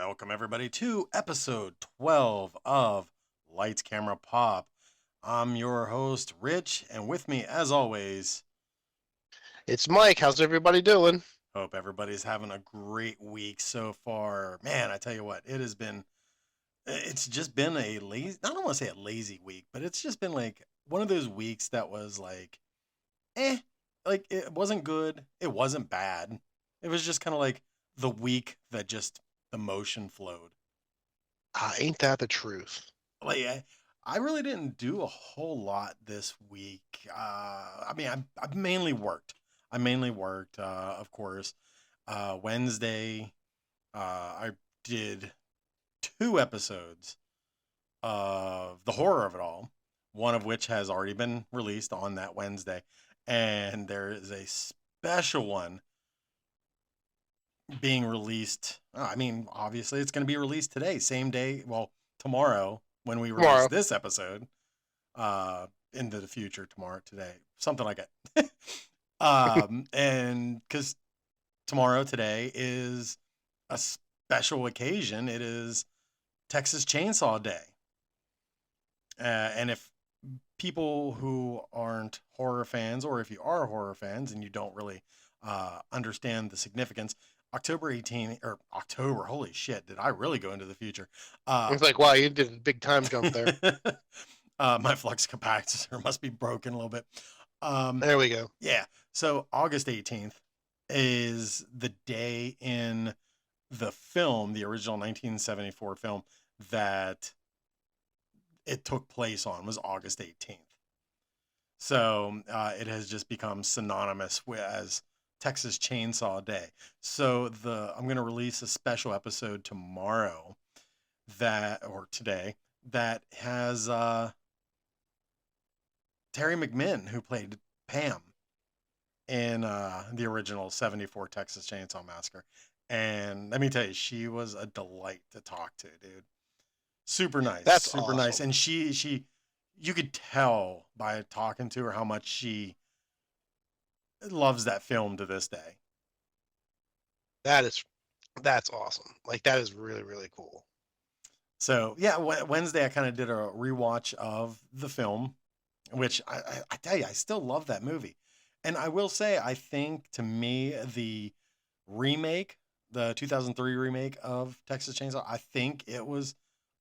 Welcome, everybody, to episode 12 of Lights Camera Pop. I'm your host, Rich, and with me, as always, It's Mike. How's everybody doing? hope everybody's having a great week so far. Man, I tell you what, it's just been a lazy, I don't want to say a lazy week, but it's just been like one of those weeks that was eh, like it wasn't good, it wasn't bad. It was just kind of like the week that just the motion flowed. Ain't that the truth? I really didn't do a whole lot this week. I've mainly worked. I mainly worked, of course. Wednesday, I did two episodes of The Horror of It All, one of which has already been released on that Wednesday. And there is a special one being released. Obviously, it's going to be released today, same day. Well, tomorrow when we release Tomorrow. this episode, into the future, tomorrow, today, something like that. And because today is a special occasion, it is Texas Chainsaw Day. And if people who aren't horror fans, or if you are horror fans and you don't really understand the significance, October 18th, or October, holy shit, did I really go into the future? It's like, wow, you did a big time jump there. My flux capacitor must be broken a little bit. Um, There we go. yeah, so August 18th is the day in the film, the original 1974 film, that it took place on, was August 18th. So it has just become synonymous with as Texas Chainsaw Day. So I'm going to release a special episode tomorrow or today that has Terry McMinn, who played Pam in the original 74 Texas Chainsaw Massacre. And let me tell you, she was a delight to talk to, dude. Super nice, That's super nice. awesome. And you could tell by talking to her how much she loves that film to this day. That is, that's awesome. Like that is really, really cool. So yeah, Wednesday I kind of did a rewatch of the film, which I tell you, I still love that movie. And I will say, I think to me, the remake, the 2003 remake of Texas Chainsaw, I think it was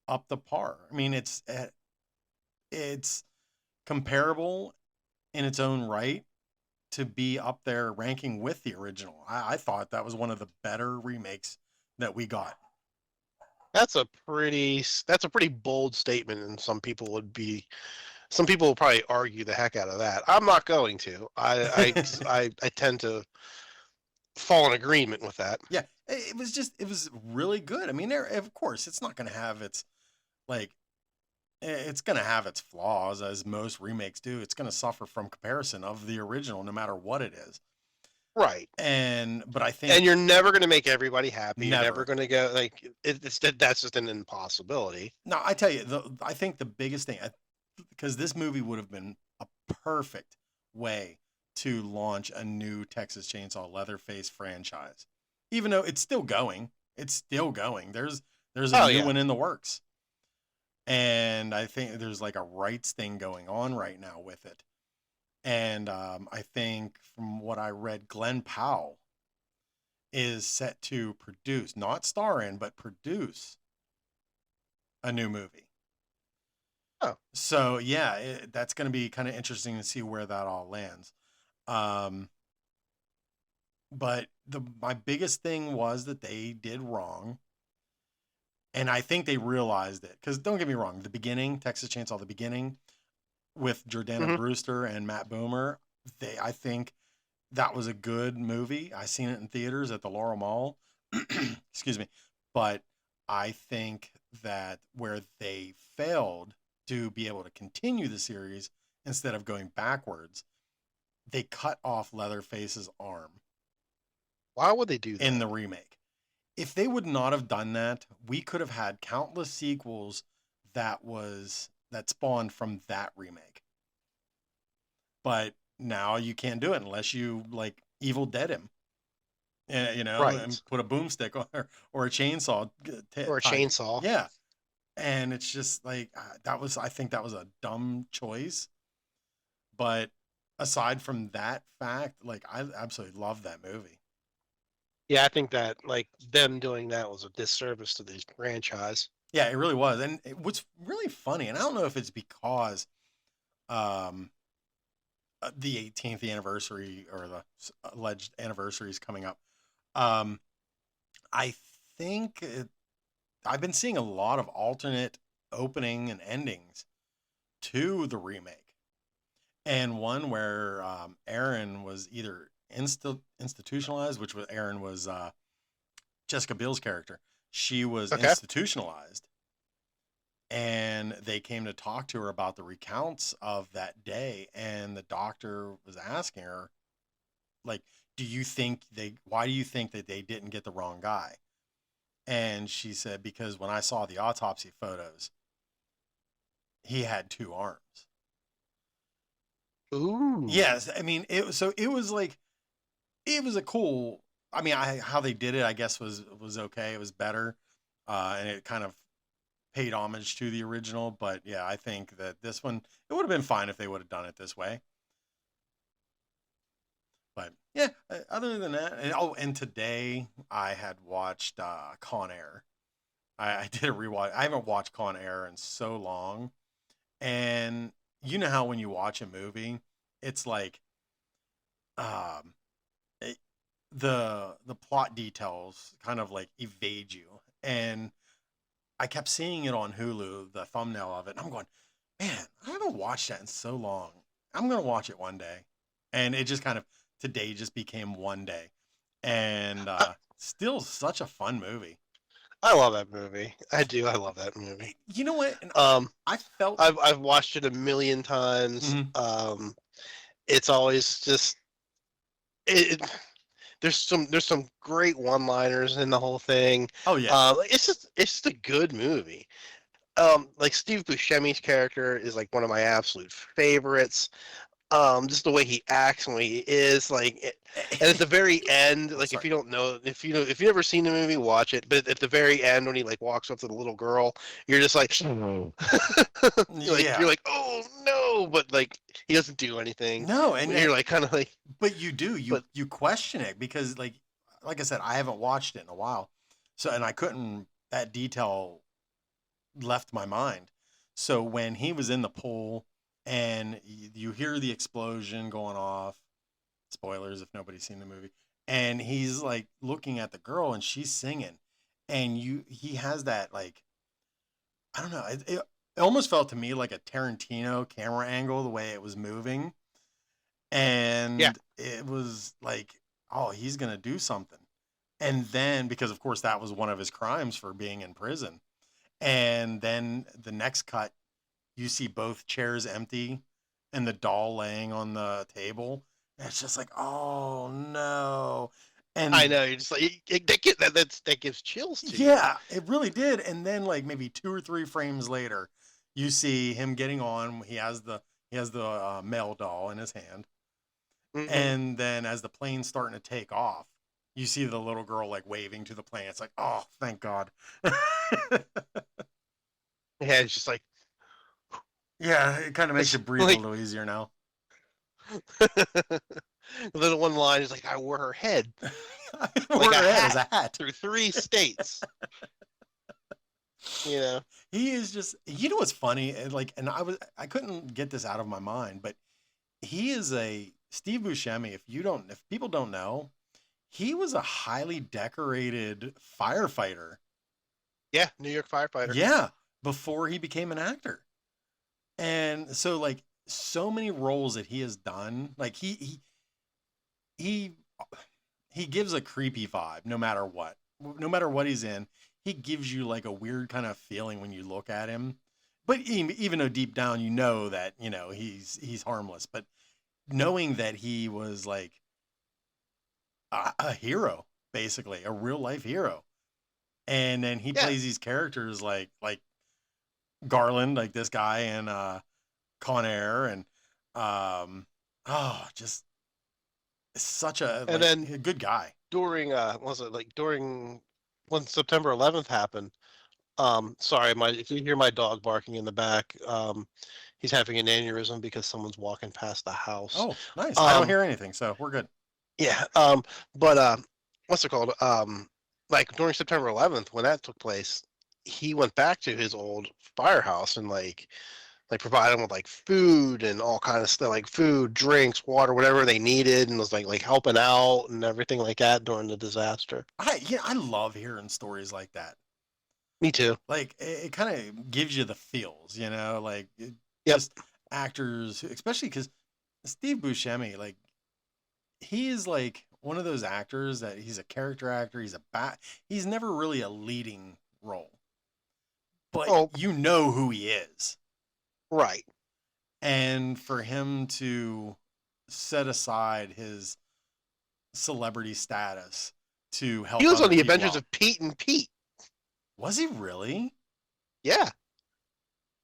up to par. I mean, it's comparable in its own right to be up there ranking with the original. I thought that was one of the better remakes that we got. That's a pretty bold statement, and some people will probably argue the heck out of that. I'm not going to. I tend to fall in agreement with that. Yeah, it was really good. I mean, of course it's not going to have like it's going to have its flaws, as most remakes do. It's going to suffer from comparison of the original no matter what it is. Right. But I think And you're never going to make everybody happy. You're never never. going to go like that's just an impossibility. No, I tell you, I think the biggest thing, because this movie would have been a perfect way to launch a new Texas Chainsaw Leatherface franchise. Even though it's still going. There's a Oh new yeah. one in the works, and I think there's like a rights thing going on right now with it. And I think from what I read, Glenn Powell is set to produce, not star in, but produce a new movie. Oh, So yeah, that's going to be kind of interesting to see where that all lands. Um, but my biggest thing was that they did wrong, and I think they realized it. Because don't get me wrong, the beginning, Texas Chainsaw, the beginning with Jordana hmm. Brewster and Matt Boomer, I think that was a good movie. I seen it in theaters at the Laurel Mall. Excuse me, but I think that where they failed to be able to continue the series instead of going backwards, they cut off Leatherface's arm Why would they do in that? the remake. If they would not have done that, we could have had countless sequels that spawned from that remake. But now you can't do it unless you like Evil Dead him. Right. and put a boomstick or a chainsaw Or a tied. chainsaw. Yeah, and it's just like I think that was a dumb choice. But aside from that fact, like I absolutely love that movie. Yeah, I think that like them doing that was a disservice to this franchise. Yeah, it really was. And what's really funny, and I don't know if it's because um, the 18th anniversary or the alleged anniversary is coming up. Um, I think I've been seeing a lot of alternate opening and endings to the remake, and one where Aaron was either institutionalized, which was Aaron was Jessica Biel's character. She was Okay. institutionalized, and they came to talk to her about the recounts of that day, and the doctor was asking her, like, do you think they why do you think that they didn't get the wrong guy? And she said, because when I saw the autopsy photos, he had two arms. Ooh. Yes, I mean it was like it was a cool. I mean, how they did it, I guess was okay. It was better, and it kind of paid homage to the original. But yeah, I think that this one it would have been fine if they would have done it this way. But yeah, other than that, and today I had watched Con Air. I did a rewatch. I haven't watched Con Air in so long, and you know how when you watch a movie, it's like um, it, the plot details kind of like evade you, and I kept seeing it on Hulu, the thumbnail of it, and I'm going, man, I haven't watched that in so long. I'm gonna watch it one day, and it just kind of today just became one day, and I, still such a fun movie. I love that movie. I do. I love that movie. You know what? And Um, I felt. I've watched it a million times. Mhm. It's always just it. There's some great one-liners in the whole thing. Oh yeah, It's just a good movie. Like Steve Buscemi's character is like one of my absolute favorites. Just the way he acts and the way he is, and at the very end, oh like if sorry. you don't know, if you never seen the movie, watch it. But at the very end, when he like walks up to the little girl, you're just like, you're Yeah, like, oh no, but like he doesn't do anything. no, But you're like kind of like, but you do but you question it because like I said, I haven't watched it in a while, so and I couldn't that detail left my mind. So when he was in the pool and you hear the explosion going off, spoilers if nobody's seen the movie, and he's like looking at the girl and she's singing, and he has that like I don't know, it almost felt to me like a Tarantino camera angle the way it was moving, yeah, and it was like, oh, he's gonna do something, and then because of course that was one of his crimes for being in prison, and then the next cut you see both chairs empty and the doll laying on the table. And it's just like, oh no. I And know you're just like that gives chills to you. yeah, it really did. And then like maybe 2 or 3 frames later, you see him getting on. He has the male doll in his hand. Hmm. And then as the plane's starting to take off, you see the little girl like waving to the plane. It's like, oh, thank God. Yeah, it's just like Yeah, it kind of makes it's you breathe a like little easier now. the little one line is like, I wore her head like Wore a her head as hat a hat. through 3 states. You know. He is just what's funny? And I couldn't get this out of my mind, but he is a Steve Buscemi, if people don't know, he was a highly decorated firefighter. Yeah, New York firefighter. Yeah, before he became an actor. And so like so many roles that he has done, like he he gives a creepy vibe no matter what. No matter what he's in, he gives you like a weird kind of feeling when you look at him. But even though deep down you know that, he's harmless, but knowing that he was like a hero, basically, a real life hero. And then he Yeah, plays these characters like Garland, like this guy in Con Air and um just such a and like then a good guy. during was it like during when September 11th happened. Sorry, if you hear my dog barking in the back, he's having an aneurysm because someone's walking past the house. Oh, nice. I don't Um, hear anything, so we're good. yeah. But what's it called? Like during September 11th, when that took place, he went back to his old firehouse and like provide them with like food and all kind of stuff, like food, drinks, water, whatever they needed, and was like helping out and everything like that during the disaster. I love hearing stories like that. Me too. Like it kind of gives you the feels, like Yep. just actors, especially because Steve Buscemi, like he is like one of those actors that he's a character actor. He's never really a leading role, but Oh, you know who he is. right. And for him to set aside his celebrity status to He help was on other the people Adventures out. of Pete and Pete. Was he really? Yeah.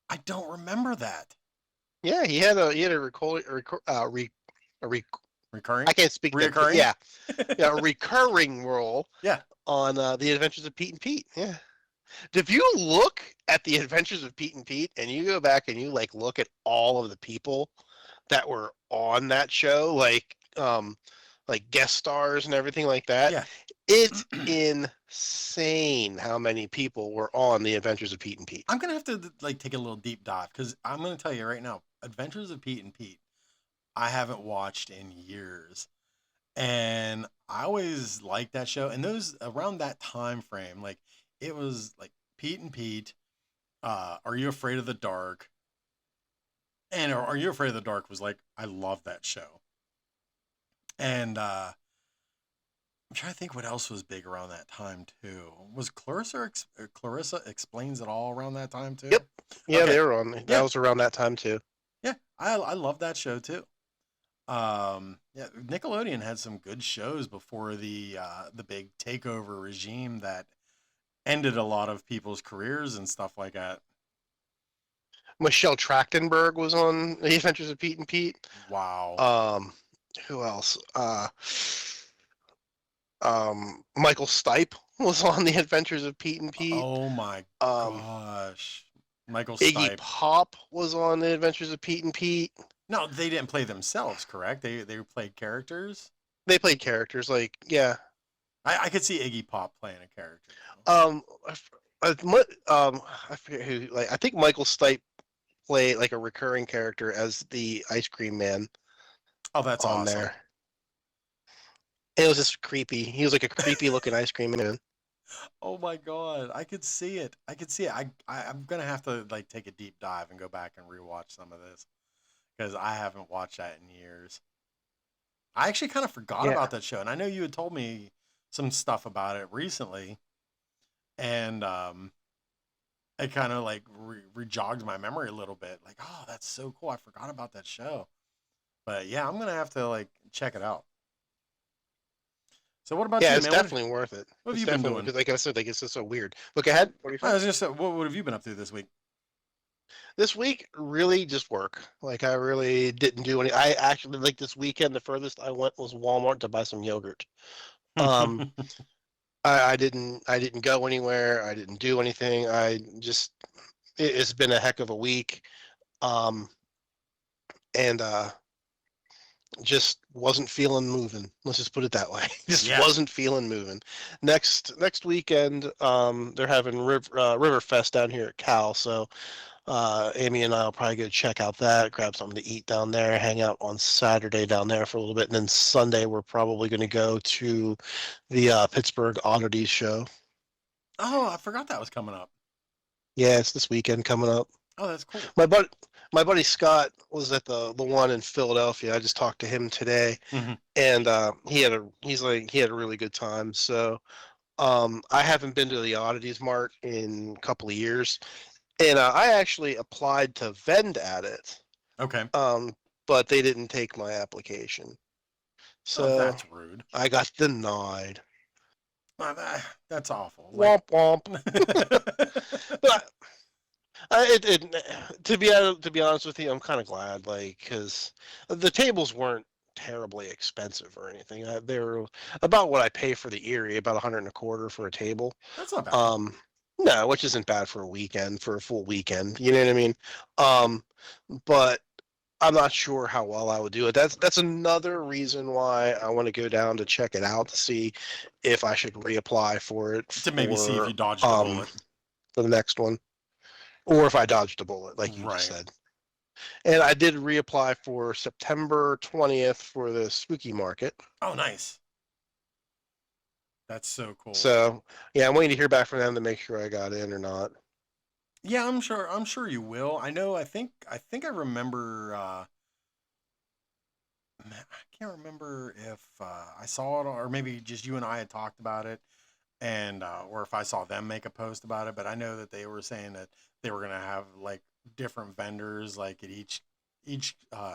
I don't remember that. Yeah, he had a rec- I Recurring? can't speak that. Reoccurring? Yeah, a recurring role Yeah. on the Adventures of Pete and Pete. Yeah. If you look at the Adventures of Pete and Pete and you go back and you like look at all of the people that were on that show, like guest stars and everything like that, Yeah. it's insane how many people were on the Adventures of Pete and Pete. I'm gonna have to like take a little deep dive because I'm gonna tell you right now, Adventures of Pete and Pete, I haven't watched in years. And I always liked that show. And those around that time frame, like it was like Pete and Pete, Are You Afraid of the Dark? And Are You Afraid of the Dark was like, I love that show. And I'm trying to think what else was big around that time too. Was Clarissa Explains It All around that time too? Yep. Yeah, Okay. they were on. That Yeah. was around that time too. Yeah. I love that show too. Yeah, Nickelodeon had some good shows before the big takeover regime that ended a lot of people's careers and stuff like that. Michelle Trachtenberg was on The Adventures of Pete and Pete. Wow. Who else? Michael Stipe was on The Adventures of Pete and Pete. Oh my Um, gosh. Michael Iggy Stipe. Pop was on The Adventures of Pete and Pete. No, they didn't play themselves, correct? They played characters. They played characters, like yeah. I could see Iggy Pop playing a character. I forget who. Like I think Michael Stipe played like a recurring character as the ice cream man Oh, that's on awesome. there. And it was just creepy. He was like a creepy looking ice cream man. Oh my god, I could see it. I could see it. I'm gonna have to like take a deep dive and go back and rewatch some of this because I haven't watched that in years. I actually kind of forgot Yeah. about that show, and I know you had told me some stuff about it recently, and it kind of like rejogged my memory a little bit. Like, oh, that's so cool. I forgot about that show. But yeah, I'm gonna have to like check it out. So what about Yeah, you, it's man? definitely worth it. What have It's you been definitely doing? because, like I said, like it's just so weird. Look ahead. What are you I saying? was just what have you been up to this week? This week, really just work. Like I really didn't do any. I actually like this weekend. The furthest I went was Walmart to buy some yogurt. Um, I didn't go anywhere. I didn't do anything. It's been a heck of a week. Um, and just wasn't feeling moving. Let's just put it that way. Just Yeah. wasn't feeling moving. Next weekend, they're having Riverfest down here at Cal, so Amy and I will probably go check out that, grab something to eat down there, hang out on Saturday down there for a little bit, and then Sunday we're probably going to go to the Pittsburgh Oddities show. Oh, I forgot that was coming up. Yeah, it's this weekend coming up. Oh, that's cool. My buddy Scott was at the one in Philadelphia. I just talked to him today, Mhm. and he had a really good time. So I haven't been to the Oddities Mart in a couple of years, and I actually applied to vend at it, Okay. but they didn't take my application, Oh, so that's rude. I got denied. That's awful. Like, Womp womp. But to be honest with you, I'm kind of glad, like, because the tables weren't terribly expensive or anything. They're about what I pay for the Erie, about 125 for a table. That's not bad. No, which isn't bad for a weekend, for a full weekend. You know what I mean? Um, but I'm not sure how well I would do it. That's another reason why I want to go down to check it out to see if I should reapply for it To maybe see if you dodged a bullet. for the next one, or if I dodged a bullet, like you just Right. said. And I did reapply for September 20th for the Spooky Market. Oh, nice. That's so cool. So yeah, I'm waiting to hear back from them to make sure I got in or not. Yeah, I'm sure you will. I remember I can't remember if I saw it or maybe just you and I had talked about it and or if I saw them make a post about it, but I know that they were saying that they were going to have like different vendors like at each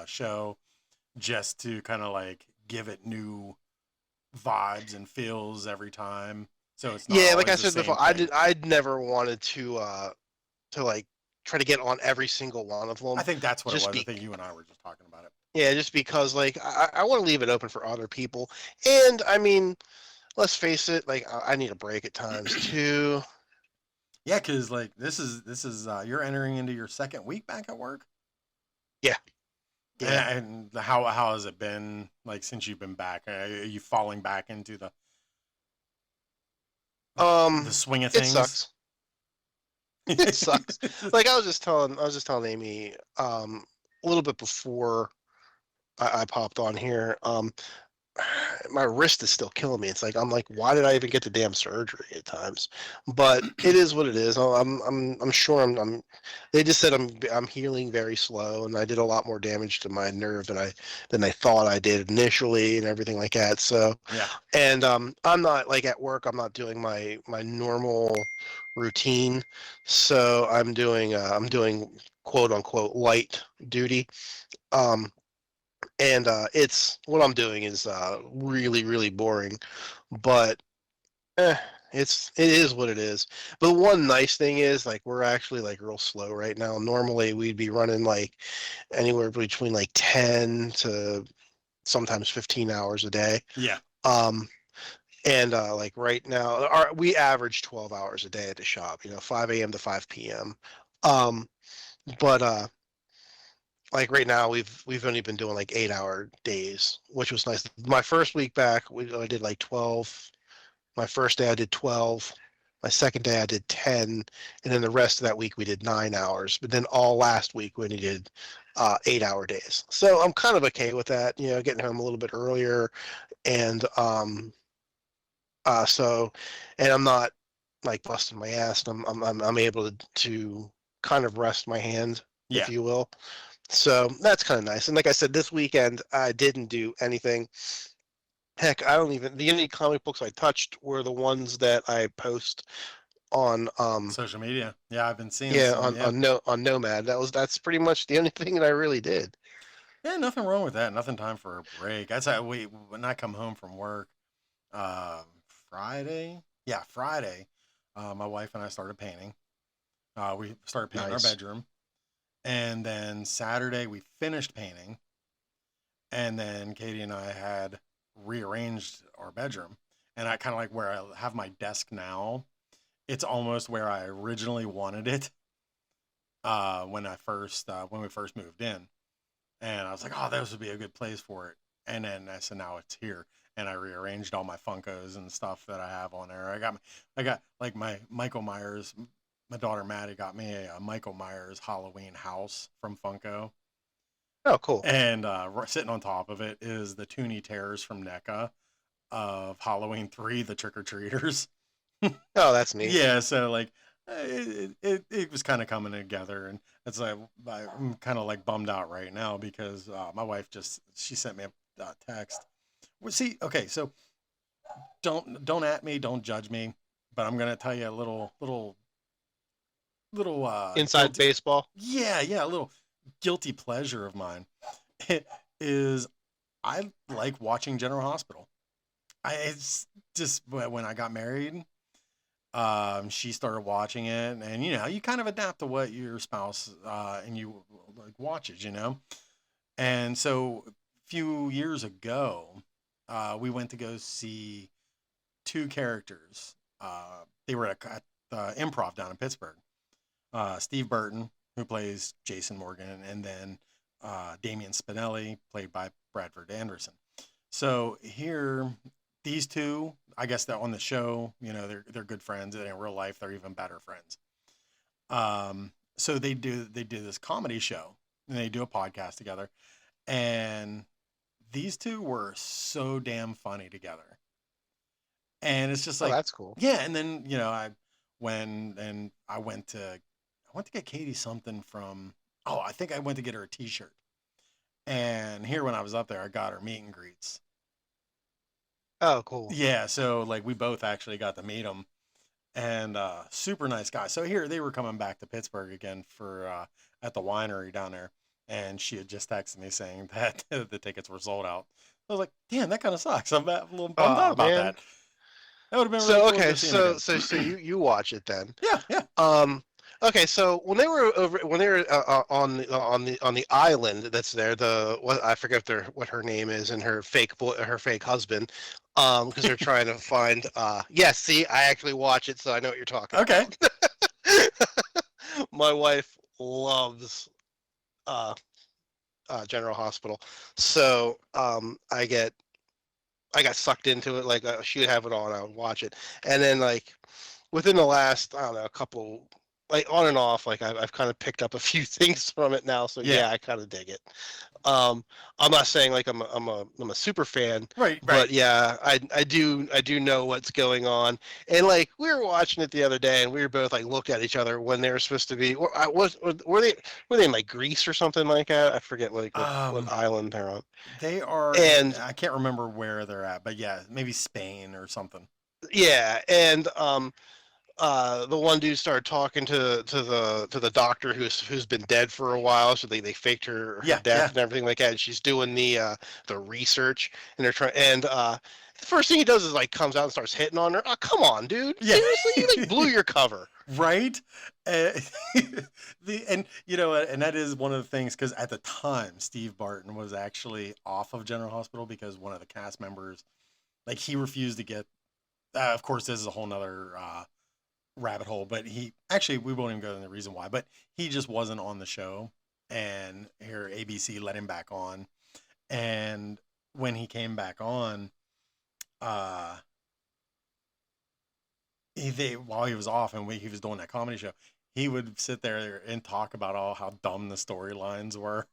show just to kind of like give it new vibes and feels every time. So it's not Yeah, like I always the said same before, thing. I'd never wanted to like try to get on every single one of them. I think that's what it Just was. I be think you and I were just talking about it. Yeah, just because like I want to leave it open for other people. And I mean, let's face it, like I need a break at times too. Yeah, because like this is you're entering into your second week back at work. Yeah, yeah. And how has it been like since you've been back? Are you falling back into the swing of It things? sucks. It sucks. Like I was just telling Amy a little bit before I popped on here. My wrist is still killing me. It's like I'm like, why did I even get the damn surgery at times? But it is what it is. I'm sure I'm. They just said I'm healing very slow, and I did a lot more damage to my nerve than I thought I did initially, and everything like that. So, Yeah, and I'm not like at work. I'm not doing my normal routine. So I'm doing quote unquote light duty. Um, and it's what I'm doing is really boring, but eh, it is what it is. But one nice thing is like we're actually like real slow right now. Normally we'd be running like anywhere between like 10 to sometimes 15 hours a day. yeah, Um, and like right now, we average 12 hours a day at the shop. 5 a.m. to 5 p.m. Um, but like right now we've only been doing like 8-hour days, which was nice. My first week back I did like 12. My first day I did 12. My second day I did 10, and then the rest of that week we did 9 hours. But then all last week we only did 8-hour days. So I'm kind of okay with that, getting home a little bit earlier. And so and I'm not like busting my ass. I'm able to kind of rest my hand, yeah. if you will. So that's kind of nice. And like I said, this weekend I didn't do anything. Heck, I don't even the only comic books I touched were the ones that I post on Social media. Yeah, I've been seeing yeah, some. Yeah, on Nomad. That's pretty much the only thing that I really did. yeah. Nothing wrong with that. Nothing time for a break. That's how we when I come home from work. Um, Friday. Yeah, Friday. My wife and I started painting. We started painting our Nice. bedroom, and then Saturday we finished painting, and then Katie and I had rearranged our bedroom, and I kind of like where I have my desk now. It's almost where I originally wanted it when we first moved in, and I was like, oh, this would be a good place for it. And then I said, now it's here, and I rearranged all my Funkos and stuff that I have on there. I got like my Michael Myers. My daughter Maddie got me a Michael Myers Halloween house from Funko, Oh, cool. and sitting on top of it is the Toonie Terrors from NECA of Halloween 3, the Trick or Treaters. Oh, that's neat. Yeah, so like it was kind of coming together, and it's like I'm kind of like bummed out right now because my wife she sent me a text. Well, see, okay, so don't at me, don't judge me, but I'm gonna tell you a little Inside guilty. baseball. Yeah, a little guilty pleasure of mine is I like watching General Hospital. It's just when I got married, she started watching it, and you kind of adapt to what your spouse and you like watches, and so few years ago, we went to go see two characters. They were at the Improv down in Pittsburgh. Steve Burton, who plays Jason Morgan, and then Damian Spinelli, played by Bradford Anderson. So here, these two, I guess that on the show, they're good friends, and in real life, they're even better friends. So they do this comedy show, and they do a podcast together, and these two were so damn funny together. And it's just Oh, like, that's cool. yeah. And then I went to get Katie something from. Oh, I think I went to get her a T-shirt. And here, when I was up there, I got her meet and greets. Oh, cool. Yeah, so like we both actually got to meet him, and super nice guy. So here they were coming back to Pittsburgh again for at the winery down there, and she had just texted me saying that the tickets were sold out. I was like, damn, that kind of sucks. I'm a little bummed out Oh about man. that. That would have been really So cool to okay, go see him again. so you watch it then. Yeah, yeah. Okay, so when they were on the island that's there, the what I forget what her name is and her fake husband, because they're trying to find yes, see, I actually watch it, so I know what you're talking Okay. about. My wife loves General Hospital, so I got sucked into it. Like she would have it on, I would watch it, and then like within the last I don't know a couple like on and off, like I've kind of picked up a few things from it now. So Yeah. yeah, I kind of dig it. I'm not saying like I'm a super fan, Right, but right. yeah, I do know what's going on. And like we were watching it the other day, and we were both like looked at each other when they were supposed to be. Or I was were they in like Greece or something like that? I forget what island they're on. They are. And I can't remember where they're at, but yeah, maybe Spain or something. yeah, and the one dude started talking to the doctor who's been dead for a while, so they faked her Yeah, death yeah. and everything like that. And she's doing the research, and they're trying. And the first thing he does is like comes out and starts hitting on her. Oh, come on, dude! Yeah. Seriously, you like blew your cover. Right. Uh, and that is one of the things, because at the time Steve Barton was actually off of General Hospital because one of the cast members, like, he refused to get. Of course, this is a whole nother rabbit hole, but he actually, we won't even go into the reason why, but he just wasn't on the show, and here ABC let him back on, and when he came back on, uh while he was off and when he was doing that comedy show, he would sit there and talk about all how dumb the storylines were.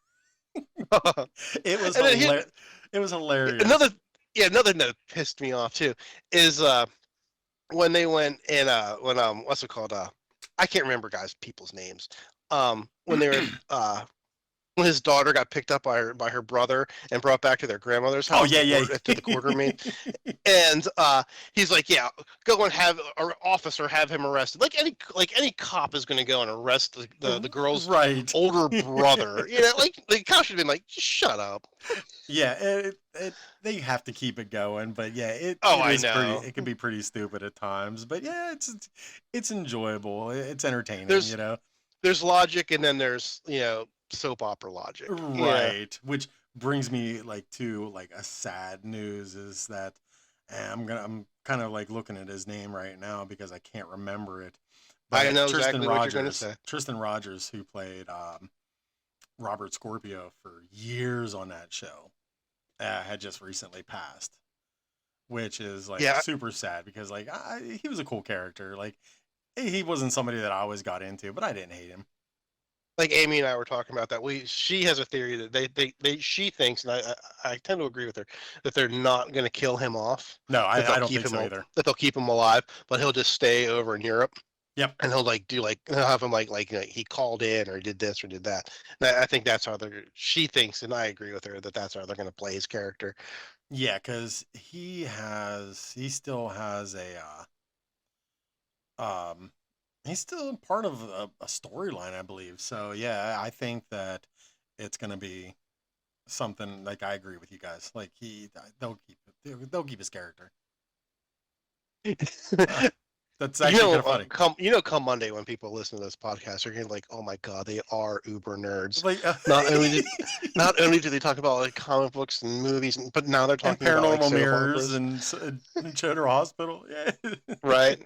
It was And then it was hilarious. another note pissed me off too is when they went and when what's it called I can't remember people's names when they were when his daughter got picked up by her brother and brought back to their grandmother's Oh house yeah, to the quartermain, and he's like, yeah, go and have our officer have him arrested, like any cop is going to go and arrest the girl's right. older brother. Like the cop should have been like, just shut up. Yeah, they have to keep it going, but yeah, I is know. pretty. It can be pretty stupid at times, but yeah, it's enjoyable. It's entertaining. There's logic, and then there's soap opera logic. Right. Which brings me like to like a sad news is that I'm kind of like looking at his name right now because I can't remember it. I But know exactly what you're going to say. Tristan Rogers, who played Robert Scorpio for years on that show, had just recently passed, which is like super sad because like he was a cool character. Like he wasn't somebody that I always got into, but I didn't hate him. Like Amy and I were talking about that. She has a theory that she thinks, and I tend to agree with her, that they're not going to kill him off. No, I don't think so either. That they'll keep him alive, but he'll just stay over in Europe. Yep. And he'll he'll have him like he called in or did this or did that. And I think that's how she thinks, and I agree with her that that's how they're going to play his character. Yeah, because he still has he's still part of a storyline, I believe. So yeah, I think that it's gonna be something like, I agree with you guys. Like they'll keep his character. That's You actually kind know, of funny. come Monday when people listen to this podcast, they're gonna be like, "Oh my god, they are uber nerds." Like, Not only did not only do they talk about like comic books and movies, but now they're and talking about like paranormal soap mirrors operas, and General Hospital. Yeah. right?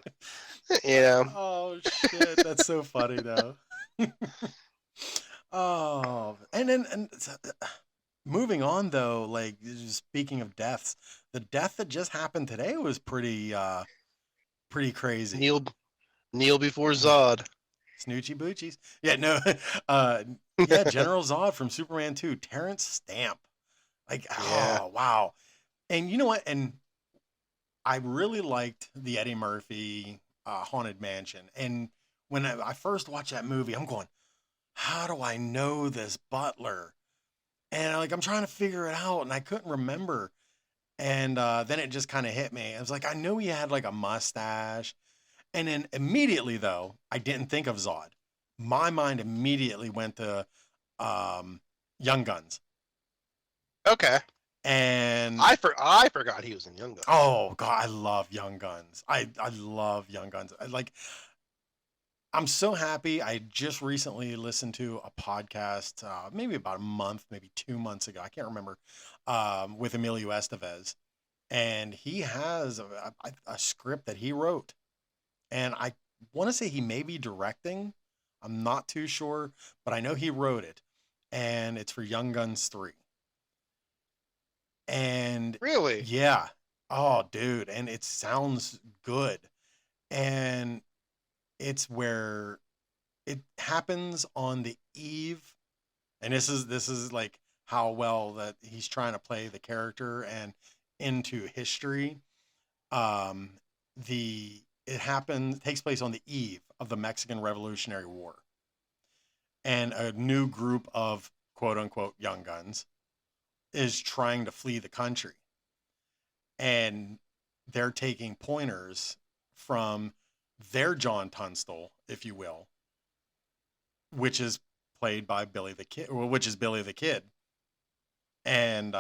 You know, Oh shit, that's so funny though. Oh, moving on though, like speaking of deaths, the death that just happened today was pretty crazy. kneel kneel before Zod. Snoochie Boochies. Yeah, no. Uh yeah, General Zod from Superman 2, Terrence Stamp. Like, Yeah. oh wow. And you know what? And I really liked the Eddie Murphy Haunted Mansion. And when I first watched that movie, I'm going, how do I know this butler? And like I'm trying to figure it out, and I couldn't remember. And then it just kind of hit me. I was like, I know he had like a mustache. And then immediately, though, I didn't think of Zod. My mind immediately went to Young Guns. Okay. And I forgot he was in Young Guns. oh god, I love Young Guns. I love Young Guns. I'm so happy. I just recently listened to a podcast, maybe about a month, maybe 2 months ago. I can't remember, with Emilio Estevez, and he has a script that he wrote, and I want to say he may be directing. I'm not too sure, but I know he wrote it, and it's for Young Guns 3. And Really? yeah, oh dude, and it sounds good, and it's where it happens on the eve, and this is like how well that he's trying to play the character and into history. um the it happens takes place on the eve of the Mexican Revolutionary War, and a new group of quote unquote young guns is trying to flee the country, and they're taking pointers from their John Tunstall, if you will, which is played by Billy the Kid, which is Billy the Kid, and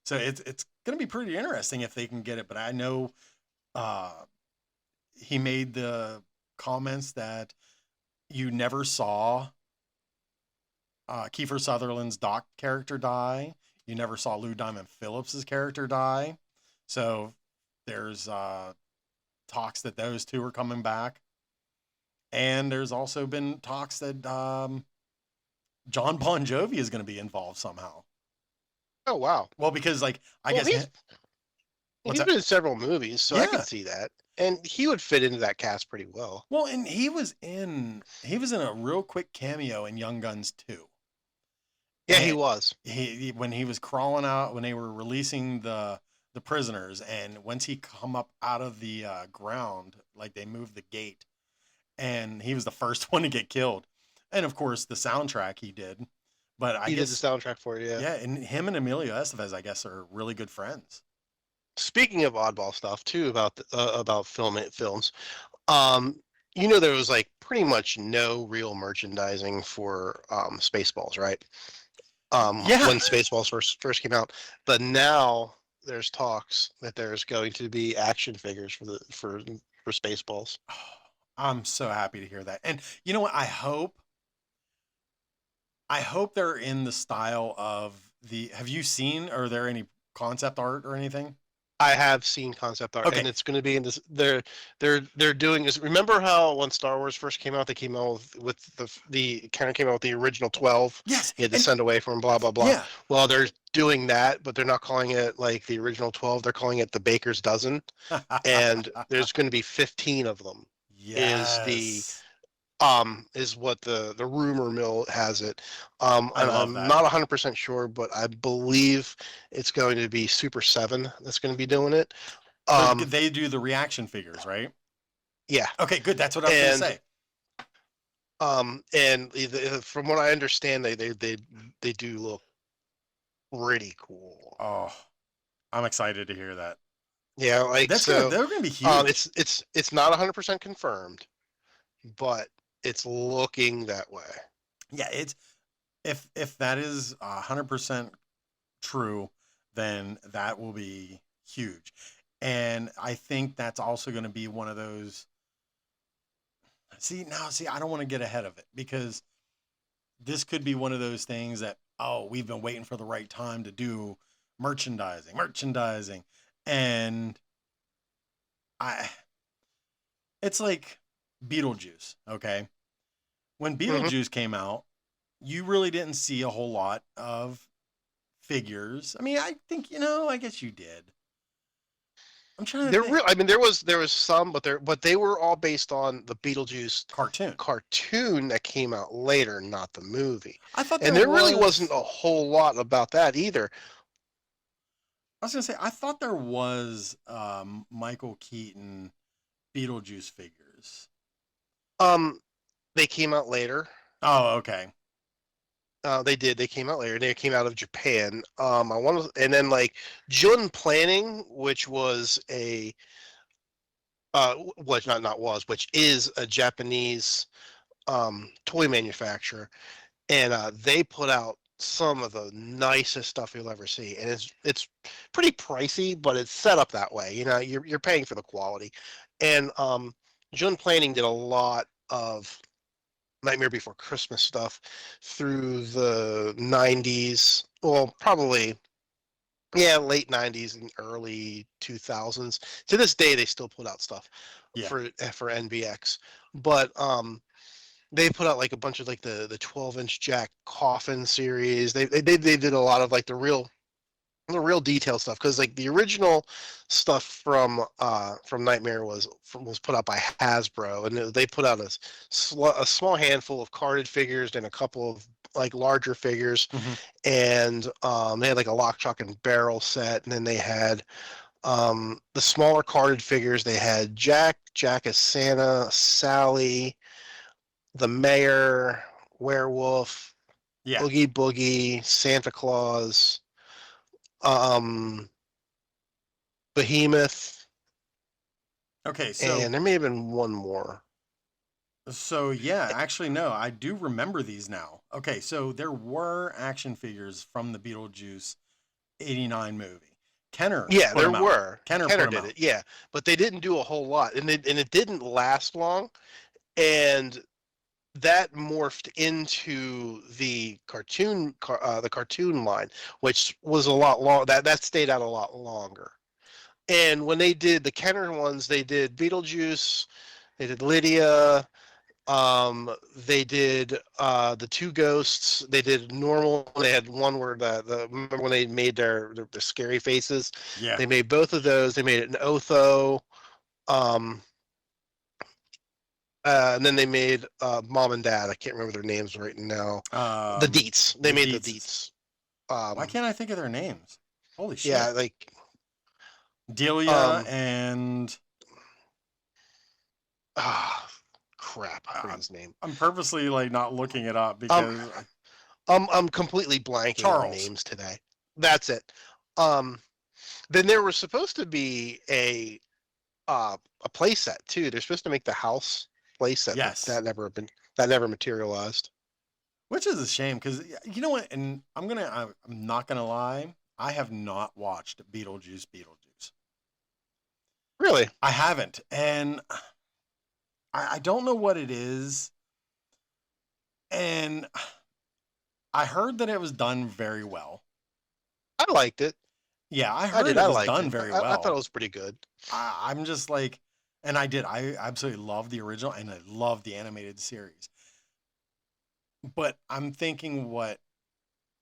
so it's going to be pretty interesting if they can get it. But I know uh, he made the comments that you never saw Kiefer Sutherland's Doc character die. You never saw Lou Diamond Phillips's character die. So there's talks that those two are coming back, and there's also been talks that John Bon Jovi is going to be involved somehow. Oh wow. Well, because like I Well, guess what's he's that? been in several movies, so I Yeah. could see that, and he would fit into that cast pretty well. Well, and he was in a real quick cameo in Young Guns 2. Yeah, he And was. when he was crawling out when they were releasing the prisoners, and once he come up out of the ground, like they moved the gate, and he was the first one to get killed. And of course, the soundtrack he did. But I He did the guess soundtrack for it. Yeah. yeah, and him and Emilio Estevez, I guess, are really good friends. Speaking of oddball stuff too about films, um, you know there was like pretty much no real merchandising for Spaceballs, right? Yeah. When Spaceballs first came out, but now there's talks that there's going to be action figures for Spaceballs. I'm so happy to hear that. And you know what? I hope they're in the style of the. Have you seen? Are there any concept art or anything? I have seen concept art, Okay. and it's going to be in this. They're doing is. Remember how when Star Wars first came out, they came out with the kind of came out with the original 12. Yes. You had to And send away from blah blah blah. yeah. Well, they're doing that, but they're not calling it like the original 12. They're calling it the Baker's Dozen, and there's going to be 15 of them. Yes. Is what the rumor mill has it. I And love I'm that. not 100% sure, but I believe it's going to be Super 7 that's going to be doing it. They do the reaction figures, right? Yeah. Okay, good. That's what I was going to And say. from what I understand, they do look pretty cool. Oh, I'm excited to hear that. Yeah, like That's good. so. They're going to be huge. It's not 100% confirmed, but it's looking that way. Yeah, it's if that is 100% true, then that will be huge. And I think that's also going to be one of those. see, I don't want to get ahead of it because this could be one of those things that, oh, we've been waiting for the right time to do merchandising. And I, it's like Beetlejuice, okay? When Hmm. Beetlejuice came out, you really didn't see a whole lot of figures. I mean, I think, I guess you did. I'm trying to They're think. real. I mean, there was some, but they were all based on the Beetlejuice Cartoon. cartoon that came out later, not the movie. I thought And there there really wasn't was, a whole lot about that either. I was going to say, I thought there was Michael Keaton Beetlejuice figures. Um, they came out later. Oh, okay. They did. They came out later. They came out of Japan. I want to, and then like Jun Planning, which was a which not was, which is a Japanese toy manufacturer, and they put out some of the nicest stuff you'll ever see, and it's pretty pricey, but it's set up that way. You know, you're paying for the quality, and Jun Planning did a lot of Nightmare Before Christmas stuff through the 90s. Well, probably, yeah, late 90s and early 2000s. To this day, they still put out stuff Yeah. for NBX. But they put out like a bunch of like the 12-inch Jack Coffin series. They did a lot of like the real detailed stuff because like the original stuff from Nightmare was put out by Hasbro, and they put out a small handful of carded figures and a couple of like larger figures, Hmm. and they had like a lock, shock, and barrel set, and then they had the smaller carded figures. They had Jack as Santa, Sally, the Mayor, Werewolf, Yeah. Oogie Boogie, Santa Claus, um, Behemoth, Okay. So, and there may have been one more. yeah, actually, no, I do remember these now. Okay. So there were action figures from the Beetlejuice 89 movie. Kenner Yeah, put there them out. were. Kenner put Kenner them did out. it, yeah, but they didn't do a whole lot, and it didn't last long, and that morphed into the cartoon line, which was a lot long. That stayed out a lot longer. And when they did the Kenner ones, they did Beetlejuice, they did Lydia, they did the two ghosts. They did normal. They had one where the remember when they made their scary faces. Yeah. They made both of those. They made it an Otho. Um, and then they made Mom and Dad. I can't remember their names right now. The Deets. They The made the Deets. Deets. Why can't I think of their names? Holy Yeah, shit. like Delia um, and ah, crap. I forget uh, his name. I'm purposely like not looking it up Um, because I'm completely blanking on Charles. names today. That's it. Um, then there was supposed to be a play set too. They're supposed to make the house play set, but Yes. that never materialized. Which is a shame because you know what? And I'm not gonna lie. I have not watched Beetlejuice. Really? I haven't, and I don't know what it is. And I heard that it was done very well. I liked it. Yeah, I I heard did. it I was liked done it. very I thought it well. was pretty good. I'm just like, and I did. I absolutely love the original, and I love the animated series. But I'm thinking what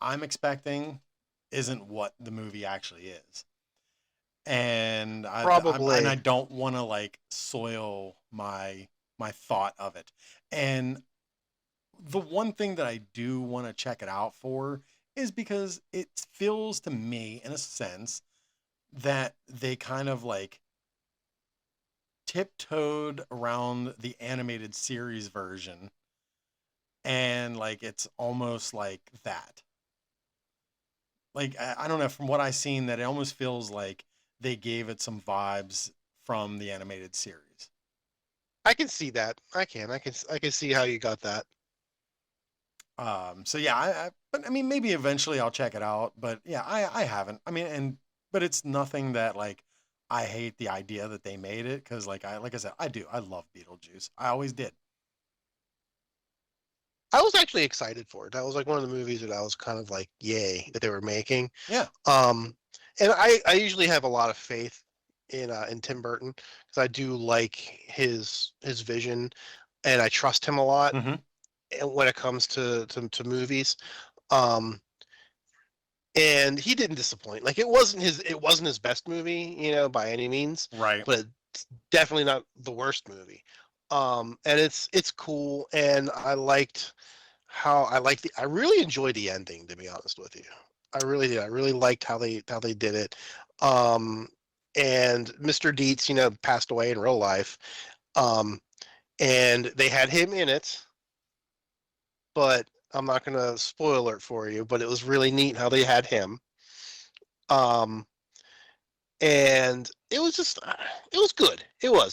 I'm expecting isn't what the movie actually is. And I Probably. don't want to like soil my thought of it. And the one thing that I do want to check it out for is because it feels to me in a sense that they kind of like tiptoed around the animated series version and like it's almost like that. Like I don't know, from what I've seen, that it almost feels like they gave it some vibes from the animated series. I can see that. I can see how you got that. So yeah, but I mean, maybe eventually I'll check it out. But yeah, I haven't. I mean, but it's nothing that like I hate the idea that they made it because like I said, I love Beetlejuice. I always did. was actually excited for it. That was like one of the movies that I was kind of like, yay, that they were making. Yeah. Um, and I usually have a lot of faith in Tim Burton because I do like his vision, and I trust him a lot Hmm. when it comes to movies. Um, and he didn't disappoint. Like it wasn't his best movie, by any means, Right. but it's definitely not the worst movie. And it's cool, and I really enjoyed the ending, to be honest with you. I really did. I really liked how they did it. Um, and Mr. Dietz, passed away in real life. Um, and they had him in it, but I'm not gonna spoil it for you, but it was really neat how they had him. Um, and it was good.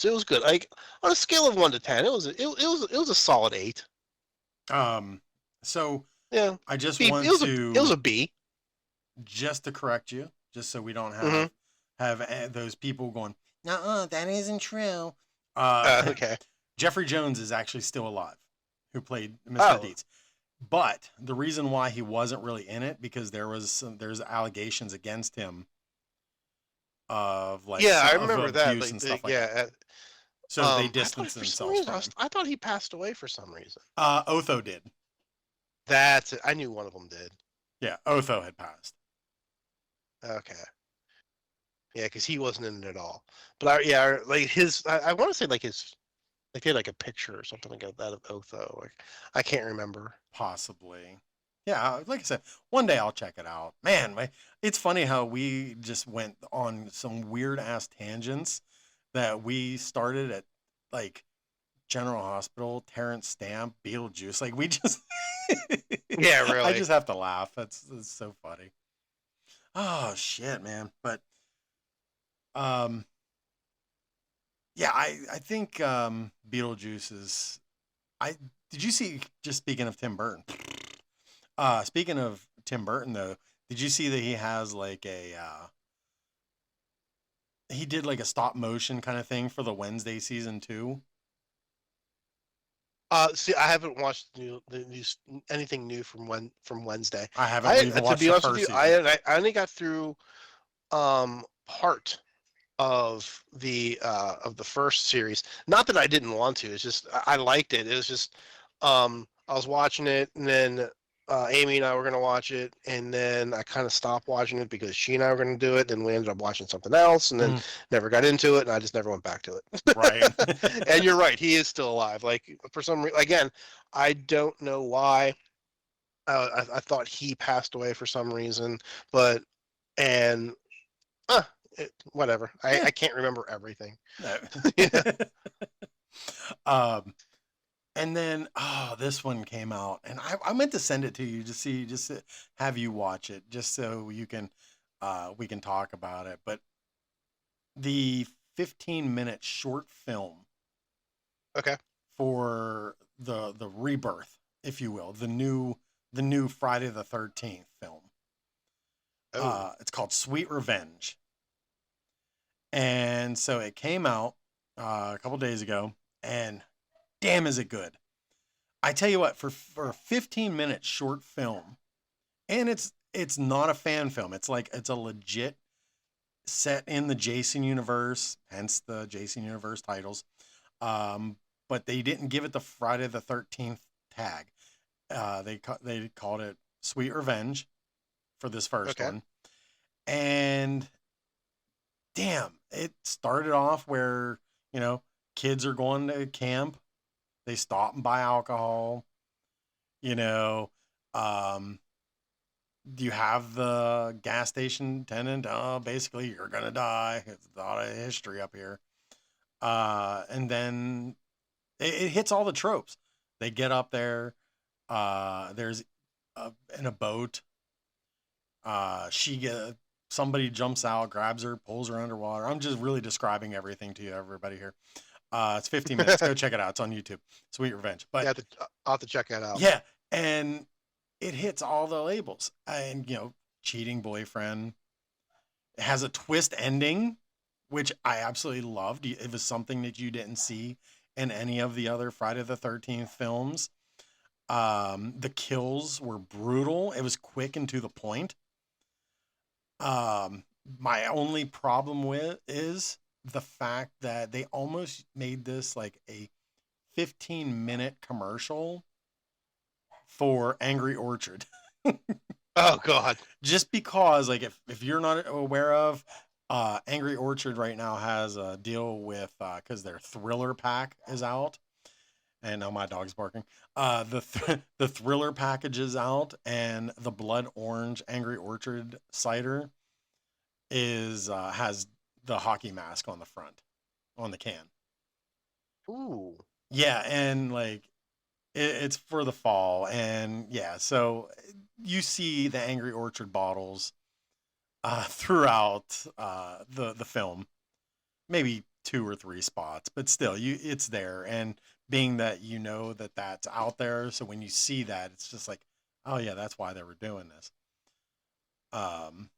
It was good. Like on a scale of 1 to 10, it was a solid 8. So Yeah, I just B. It want was a to B. just to correct you, just so we don't Mm-hmm. have those people going, "No, that isn't true." Uh, Okay. Jeffrey Jones is actually still alive, who played Mr. Oh, Deeds. But the reason why he wasn't really in it because there's allegations against him of like yeah, some I of remember that. abuse Like, and stuff like that. yeah. So they I thought distanced for some themselves reason from him. I thought he passed away for some reason. Otho did. That's it. I knew one of them did. Yeah, Otho had passed. Okay. Yeah, because he wasn't in it at all. But yeah, like I want to say like he had like a picture or something like that of Otho. Like I can't remember. Possibly. Yeah, like I said, one day I'll check it out. Man, it's funny how we just went on some weird ass tangents that we started at like General Hospital, Terrence Stamp, Beetlejuice. Like we just Yeah, I really. just have to laugh. That's so funny. Oh shit, man. But um yeah, I think Beetlejuice is I did you see just speaking of Tim Burton? Speaking of Tim Burton, though, did you see that he has like he did like a stop motion kind of thing for the Wednesday season 2? See, I haven't watched anything new from Wednesday. I haven't even To watched be the honest with first you, season. I only got through part of the first series. Not that I didn't want to. It's just I liked it. It was just I was watching it, and then Amy and I were gonna watch it, and then I kind of stopped watching it because she and I were gonna do it. Then we ended up watching something else, and then Mm, never got into it, and I just never went back to right. it. And you're right, he is still alive. Like for some reason, again, I don't know why. I thought he passed away for some reason, but and uh, whatever. Yeah. I can't remember everything. No. Yeah. um, and then this one came out, and I meant to send it to you to see, just to have you watch it, just so you can we can talk about it. But the 15-minute short film Okay. for the rebirth, if you will, the new Friday the 13th film. Oh. It's called Sweet Revenge, and so it came out a couple days ago, and damn, is it good! I tell you what, for a 15-minute short film, and it's not a fan film. It's a legit set in the Jason universe, hence the Jason universe titles. Um, but they didn't give it the Friday the 13th tag. They called it Sweet Revenge for this first Okay. one, and damn, it started off where you know kids are going to camp, they stop and buy alcohol, you know. Um, you have the gas station attendant. Oh, basically, you're gonna die. It's a lot of history up here. And then it hits all the tropes. They get up there. There's in a boat. She somebody jumps out, grabs her, pulls her underwater. I'm just really describing everything to you, everybody here. It's 15 minutes. Go check it out. It's on YouTube. Sweet Revenge. But Yeah, I'll have to check that out. yeah, and it hits all the labels. And cheating boyfriend. It has a twist ending, which I absolutely loved. It was something that you didn't see in any of the other Friday the 13th films. The kills were brutal. It was quick and to the point. My only problem with is the fact that they almost made this like a 15-minute commercial for Angry Orchard. Oh God. Just because, like, if you're not aware of, Angry Orchard right now has a deal with, because their Thriller pack is out. And now my dog's barking. The Thriller package is out, and the Blood Orange Angry Orchard cider is has the hockey mask on the front, on the can. Ooh. Yeah, and like it's for the fall, and yeah, so you see the Angry Orchard bottles throughout the film, maybe two or three spots, but still, it's there. And being that you know that that's out there, so when you see that, it's just like, oh yeah, that's why they were doing this. Um,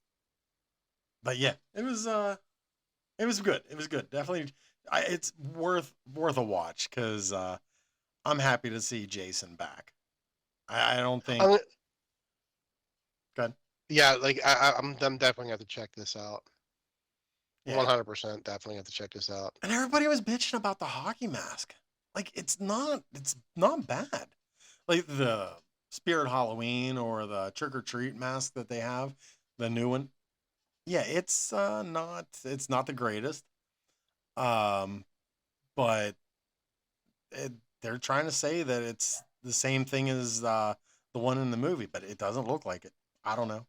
but yeah, it was good. It was good. Definitely, it's worth a watch because I'm happy to see Jason back. I don't think. I'm, Good. yeah, like I'm definitely gonna have to check this out. Yeah, 100% definitely have to check this out. and everybody was bitching about the hockey mask. Like it's not bad. Like the Spirit Halloween or the Trick or Treat mask that they have, the new one. Yeah, it's not the greatest. Um, but they're trying to say that it's the same thing as the one in the movie, but it doesn't look like it. I don't know.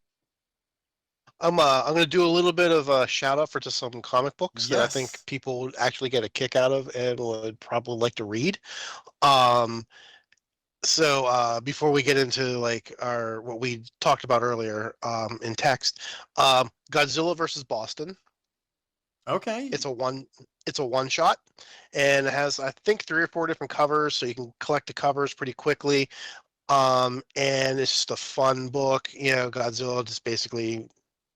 I'm gonna do a little bit of a shout out for just some comic books that I think Yes. people would actually get a kick out of and would probably like to read. Um, before we get into like our what we talked about earlier in text, Godzilla versus Boston. Okay. It's a one it's a one shot, and it has I think 3 or 4 different covers, so you can collect the covers pretty quickly. And it's just a fun book. Godzilla just basically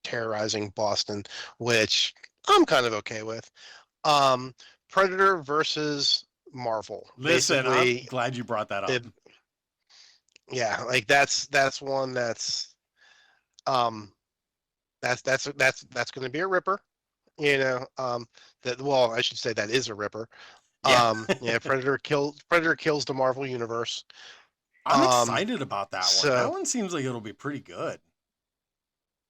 terrorizing Boston, which I'm kind of okay with. Um, Predator versus Marvel. Listen, I'm Basically, glad you brought that up. it, yeah, like that's one um that's going to be a ripper. That well, I should say that is a ripper. Yeah. Yeah, Predator kills the Marvel universe. I'm Um, excited about that one. That so one seems like it'll be pretty good.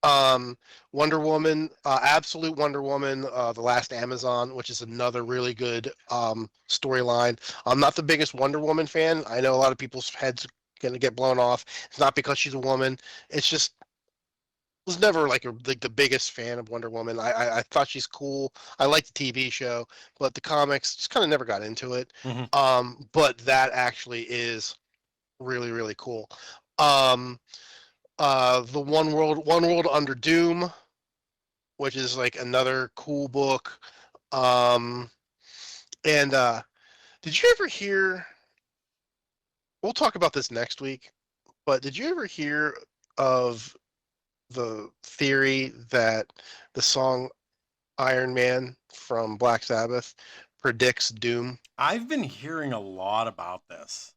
Um, Wonder Woman, Absolute Wonder Woman, The Last Amazon, which is another really good storyline. I'm not the biggest Wonder Woman fan. I know a lot of people's heads going to get blown off. It's not because she's a woman. It's just was never like the biggest fan of Wonder Woman. I thought she's cool. I like the TV show, but the comics just kind of never got into it. Hmm. But that actually is really really cool. Um, the One World Under Doom, which is like another cool book. Um, and did you ever hear? We'll talk about this next week. But did you ever hear of the theory that the song Iron Man from Black Sabbath predicts doom? I've been hearing a lot about this.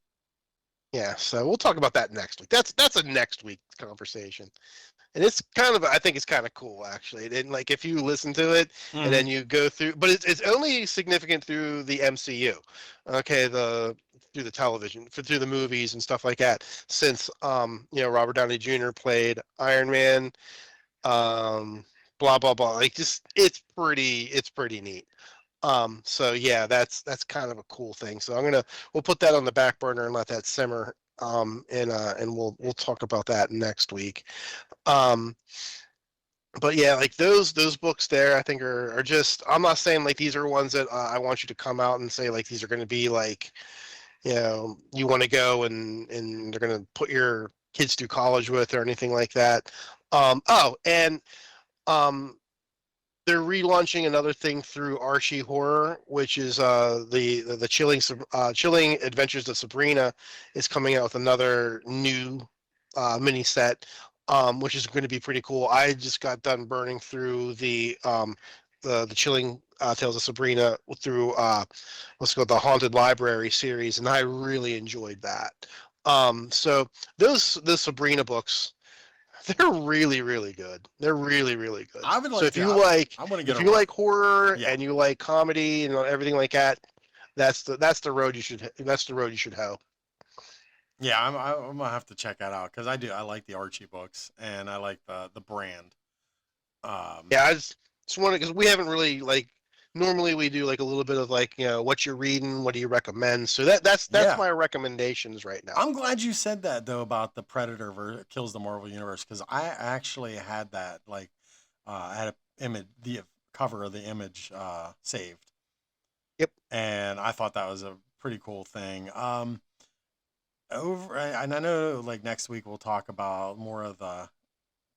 Yeah, so we'll talk about that next week. That's a next week conversation. And it's kind of I think it's kind of cool actually. And like if you listen to it and Hmm. then you go through, but it's only significant through the MCU, okay, through the television, through the movies and stuff like that. Since Robert Downey Jr. played Iron Man, um, blah blah blah. Like just it's pretty neat. So yeah, that's kind of a cool thing. So we'll put that on the back burner and let that simmer. And we'll talk about that next week. Um, but yeah, like those books there, I think are just. I'm not saying like these are ones that I want you to come out and say like these are going to be like, you want to go and they're going to put your kids through college with or anything like that. And um, they're relaunching another thing through Archie Horror, which is the chilling Adventures of Sabrina is coming out with another new mini set, which is going to be pretty cool. I just got done burning through the chilling Tales of Sabrina through what's called the Haunted Library series, and I really enjoyed that. So those Sabrina books, they're really, really good. They're really, really good. I would So like if to. you like I want to get if a you run. like horror Yeah. and you like comedy and everything like that, that's the road you should hoe. Yeah, I'm gonna have to check that out because I do. I like the Archie books and I like the brand. Um, Yeah, I just want to because we haven't really like normally we do like a little bit of like what you're reading, what do you recommend. So that's yeah, my recommendations right now. I'm glad you said that though about the Predator kills the Marvel Universe because I actually had that like I had a image the cover of the image saved Yep. and I thought that was a pretty cool thing. And I know like next week we'll talk about more of the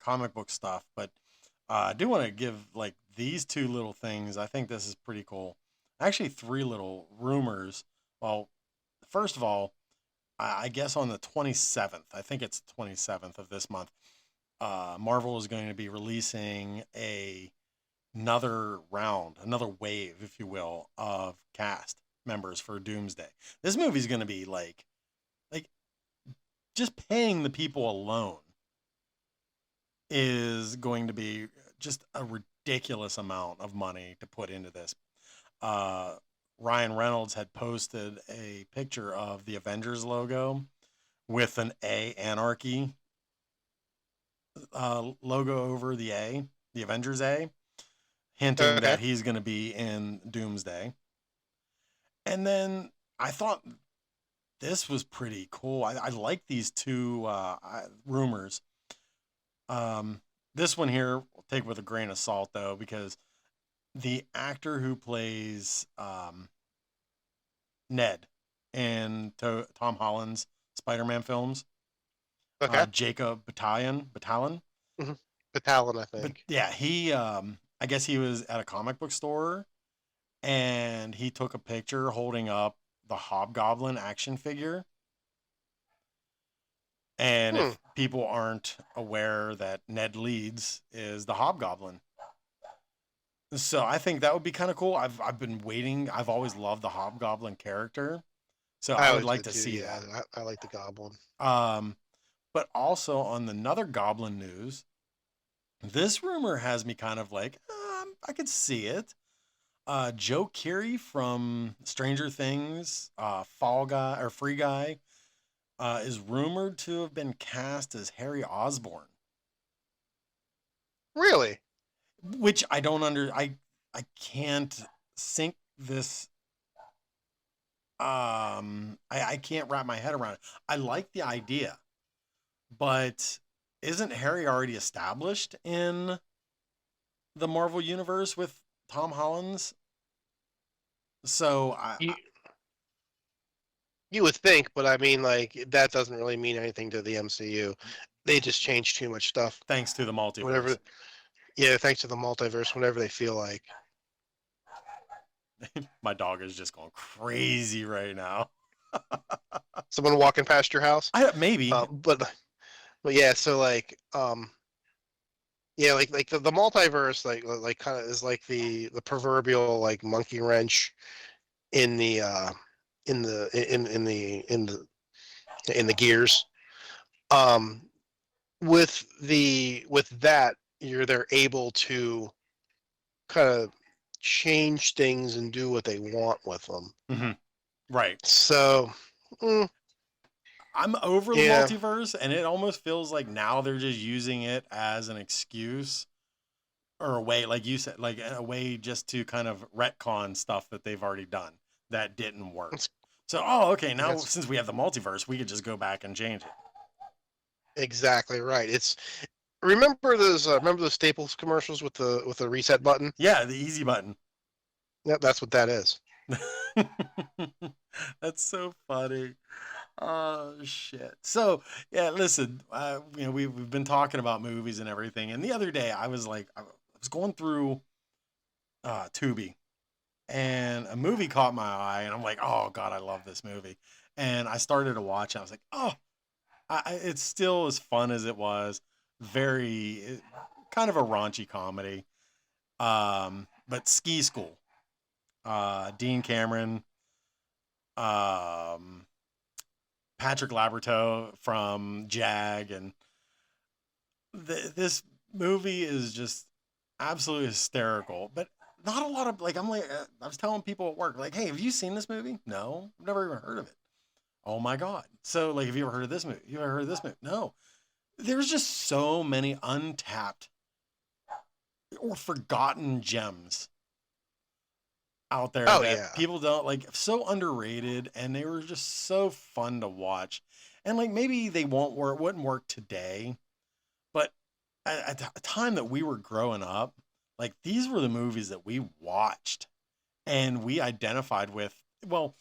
comic book stuff, but I do want to give like these two little things. I think this is pretty cool. Actually, three little rumors. Well, first of all, I guess on the 27th, I think it's the 27th of this month, Marvel is going to be releasing another round, another wave, if you will, of cast members for Doomsday. This movie's going to be like just paying the people alone is going to be just a ridiculous amount of money to put into this. Uh, Ryan Reynolds had posted a picture of the Avengers logo with an A Anarchy logo over the A, the Avengers A, hinting Okay. that he's going to be in Doomsday. And then I thought this was pretty cool. I like these two rumors. This one here, we'll take with a grain of salt though, because the actor who plays Ned in Tom Holland's Spider-Man films, Okay. Jacob Batalon. Mm-hmm. Batalon, I But think. yeah, he I guess he was at a comic book store and he took a picture holding up the Hobgoblin action figure. And Hmm. if people aren't aware that Ned Leeds is the Hobgoblin. So I think that would be kind of cool. I've been waiting. I've always loved the Hobgoblin character. So I I would always like did to too. see Yeah, that. I like the Goblin. Um, but also on another Goblin news, this rumor has me kind of like, I could see it. Joe Keery from Stranger Things, Fall Guy or Free Guy, is rumored to have been cast as Harry Osborn, Really? which I don't under. I can't sync this. I can't wrap my head around it. I like the idea, but isn't Harry already established in the Marvel universe with Tom Holland's? So You you would think, but I mean, like that doesn't really mean anything to the MCU. They just change too much stuff. thanks to the multiverse. Whatever. Yeah, thanks to the multiverse. Whenever they feel like. My dog is just going crazy right now. Someone walking past your house. Maybe. But yeah, so like yeah, like the multiverse like kind of is like the proverbial like monkey wrench in the in the gears. Um, with that, they're able to kind of change things and do what they want with them. Hmm. Right. So, mm, I'm over the yeah, multiverse, and it almost feels like now they're just using it as an excuse or a way, like you said, like a way just to kind of retcon stuff that they've already done that didn't work. that's So, oh, okay, now that's since we have the multiverse, we could just go back and change it. exactly right. It's remember those Staples commercials with the reset button? Yeah, the easy button. Yep, that's what that is. That's so funny. Oh shit. So yeah, listen. We've been talking about movies and everything, and the other day I was like, I was going through Tubi, and a movie caught my eye, and I'm like, oh god, I love this movie, and I started to watch, and I was like, oh, it's still as fun as it was. Kind of a raunchy comedy, but Ski School. Dean Cameron, um, Patrick Laborteau from Jag, and this movie is just absolutely hysterical. But not a lot of like I'm like I was telling people at work like, hey, have you seen this movie? No, I've never even heard of it. Oh my god! So like, have you ever heard of this movie? You ever heard of this movie? No. There's just so many untapped or forgotten gems out there Oh that yeah. people don't like, so underrated, and they were just so fun to watch. And like maybe they wouldn't work today, but at a time that we were growing up, like these were the movies that we watched and we identified with. Well,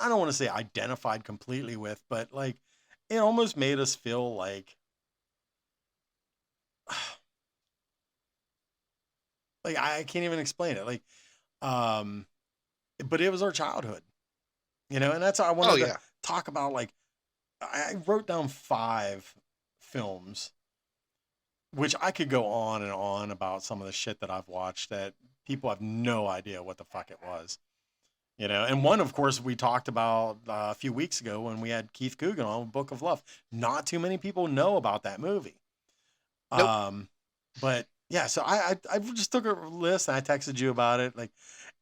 I don't want to say identified completely with, but like it almost made us feel like I can't even explain it. Like, um, but it was our childhood, and that's how I Oh wanted to yeah. talk about. Like, I wrote down 5 films, which I could go on and on about some of the shit that I've watched that people have no idea what the fuck it was. And one, of course, we talked about a few weeks ago when we had Keith Coogan on Book of Love. Not too many people know about that movie. Nope. But yeah, so I just took a list and I texted you about it, like,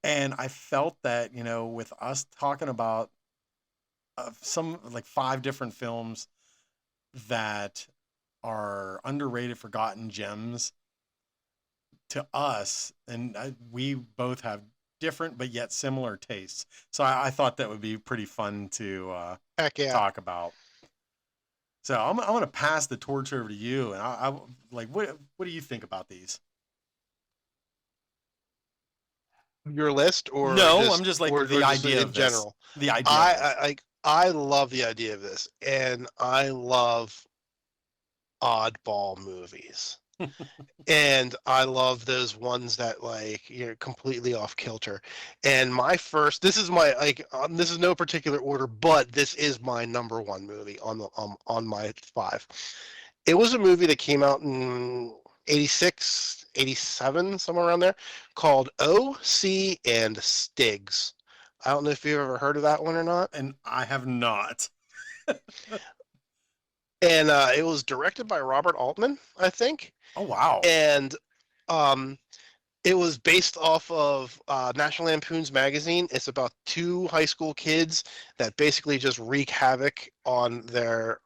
and I felt that with us talking about some like 5 different films that are underrated, forgotten gems to us, and we both have different but yet similar tastes. So I thought that would be pretty fun to Heck yeah. talk about. So I'm going to pass the torch over to you, and I like what do you think about these? Your list No, I'm just like or the just idea in of this. general. The idea of this. I love the idea of this, and I love oddball movies. And I love those ones that like you're completely off kilter. And my first, this is my like, this is no particular order, but this is my number one movie on my 5. It was a movie that came out in 86, 87, somewhere around there, called O.C. and Stigs. I don't know if you've ever heard of that one or not. And I have not. And it was directed by Robert Altman, I think. Oh wow. And um, it was based off of National Lampoon's magazine. It's about 2 high school kids that basically just wreak havoc uh, on their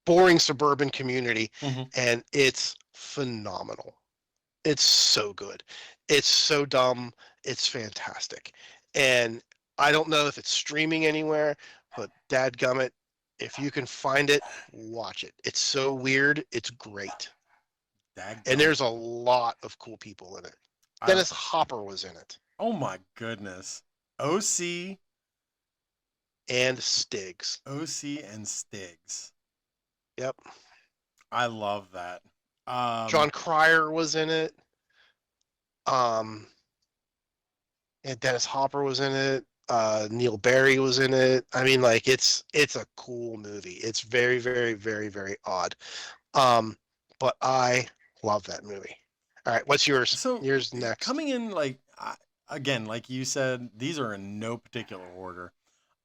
boring suburban community, Mm-hmm. and it's phenomenal. It's so good. It's so dumb. It's fantastic. And I don't know if it's streaming anywhere, but dadgummit, if you can find it, watch it. It's so weird. It's great. And Dadgummit. there's a lot of cool people in it. I, Dennis Hopper was in it, oh my goodness. OC, and Stiggs. OC, and Stigs. Yep. I love that. John Cryer was in it. Um, and Dennis Hopper was in it. Neil Barry was in it. I mean, like it's a cool movie. It's very, very, very, very odd. But I love that movie. All right, what's yours? So Yours next. coming in like again, like you said, these are in no particular order.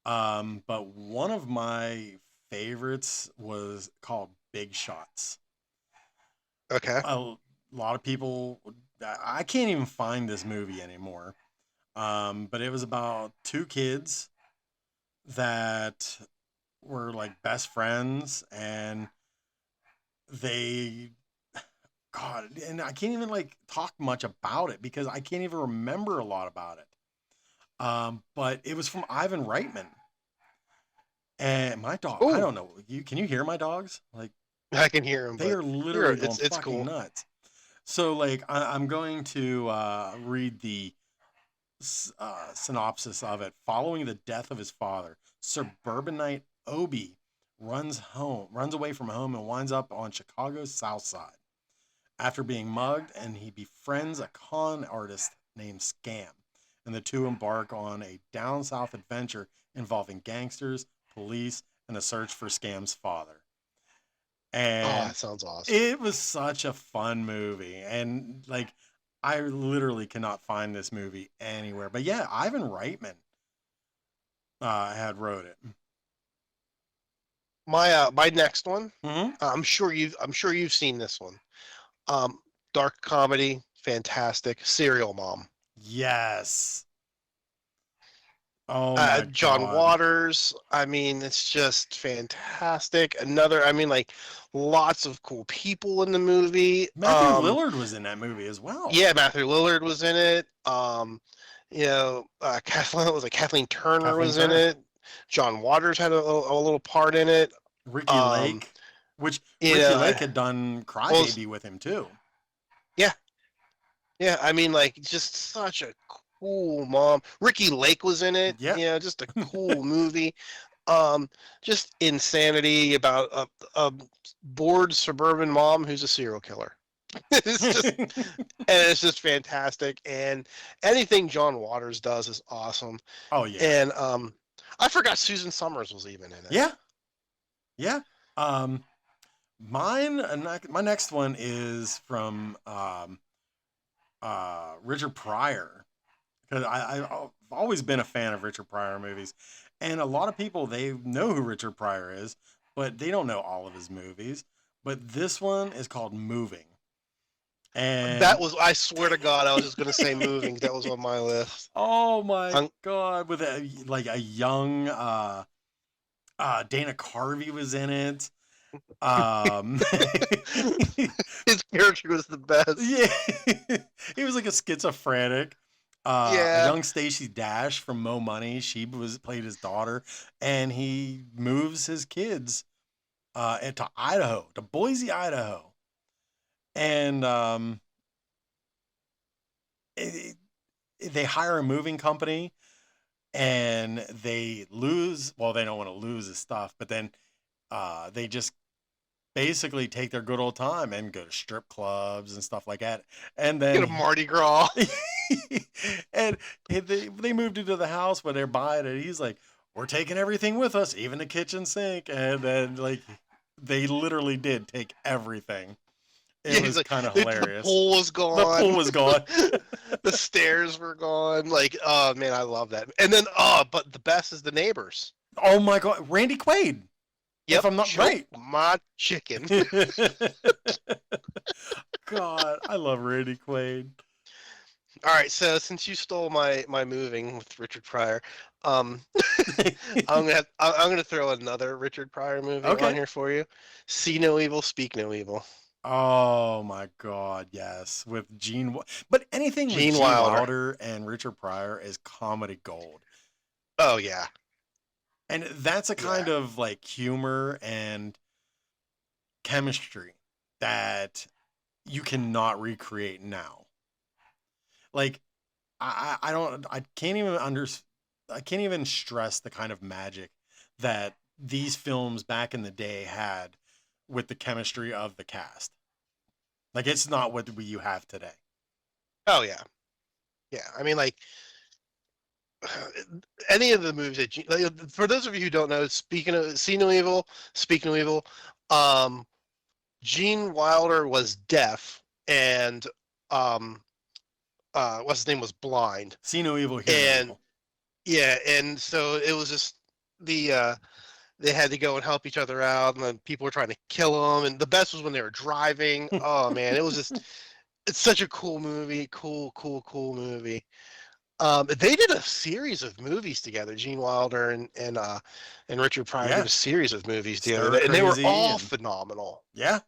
But one of my favorites was called Big Shots. Okay. A lot of people, I can't even find this movie anymore. But it was about 2 kids that were like best friends, and they, God, and I can't even like talk much about it because I can't even remember a lot about it. But it was from Ivan Reitman. And my dog, I Oh, don't know. Can you hear my dogs? Like I can hear him, they but are literally going it's fucking cool. nuts. So like I'm going to read the synopsis of it. Following the death of his father, suburbanite Obi runs away from home and winds up on Chicago's South Side after being mugged, and he befriends a con artist named Scam, and the two embark on a down south adventure involving gangsters, police, and a search for Scam's father. Oh, And that sounds awesome. it was such a fun movie, and like I literally cannot find this movie anywhere. But yeah, Ivan Reitman. had wrote it. My next one, Hmm. I'm sure you've seen this one. Um, dark comedy, fantastic. Serial Mom. Yes. Oh my John God. Waters. I mean, it's just fantastic. Another, I mean, like lots of cool people in the movie. Matthew Lillard was in that movie as well. Yeah, Matthew Lillard was in it. Kathleen was like Kathleen Turner Kathleen was in Turner, it. John Waters had a little part in it. Ricky Um, Lake, which you Ricky know, Lake had done well, Crybaby with him too. yeah, yeah. I mean, like, just such a cool mom. Ricky Lake was in it. Yeah. You know, just a cool movie. Um, just insanity about a bored suburban mom who's a serial killer. It's just and it's just fantastic. And anything John Waters does is awesome. Oh yeah. And I forgot Susan Summers was even in it. Yeah. Yeah. Um, my next one is from Richard Pryor, because I've always been a fan of Richard Pryor movies, and a lot of people, they know who Richard Pryor is, but they don't know all of his movies. But this one is called Moving, That and was, I swear to God, I was just gonna say Moving. That was on my list. oh my Um, God, with a young Dana Carvey was in it. Um, his character was the best. yeah, he was like a schizophrenic. A Yeah, young Stacey Dash from Mo Money, she played his daughter, and he moves his kids into Idaho, to Boise, Idaho, and it, they hire a moving company, and they lose. Well, they don't want to lose his stuff, but then they just basically take their good old time and go to strip clubs and stuff like that. And get then a Mardi Gras. and they moved into the house when they're buying it. He's like, "We're taking everything with us, even the kitchen sink." And then like they literally did take everything. It Yeah, he's was like kind of the hilarious. pool was The pool gone. was gone. The stairs were gone. Like, oh man, I love that. And then, but the best is the neighbors. Oh my God, Randy Quaid, if Yep, I'm not choke right. my chicken. God, I love Randy Quaid. All right, so since you stole my moving with Richard Pryor, um, I'm gonna throw another Richard Pryor movie on Okay. here for you. See no evil, speak no evil. Oh my God, yes. With but anything with Gene Gene Wilder. Wilder and Richard Pryor is comedy gold. Oh yeah, And that's a yeah. kind of like humor and chemistry that you cannot recreate now. Like I don't I can't even I can't even stress the kind of magic that these films back in the day had with the chemistry of the cast. Like it's not what you have today. Oh yeah, yeah. I mean, like any of the movies that like, for those of you who don't know, speaking of See No Evil, Speak No Evil, um, Gene Wilder was deaf and um, what's his name was blind, See no evil, hear no and evil. yeah, and so it was just the they had to go and help each other out, and then people were trying to kill them. And the best was when they were driving. Oh man, it was just it's such a cool movie, cool movie. They did a series of movies together. Gene Wilder and Richard Pryor did Yeah, a series of movies together, stir and they were crazy all and phenomenal. yeah.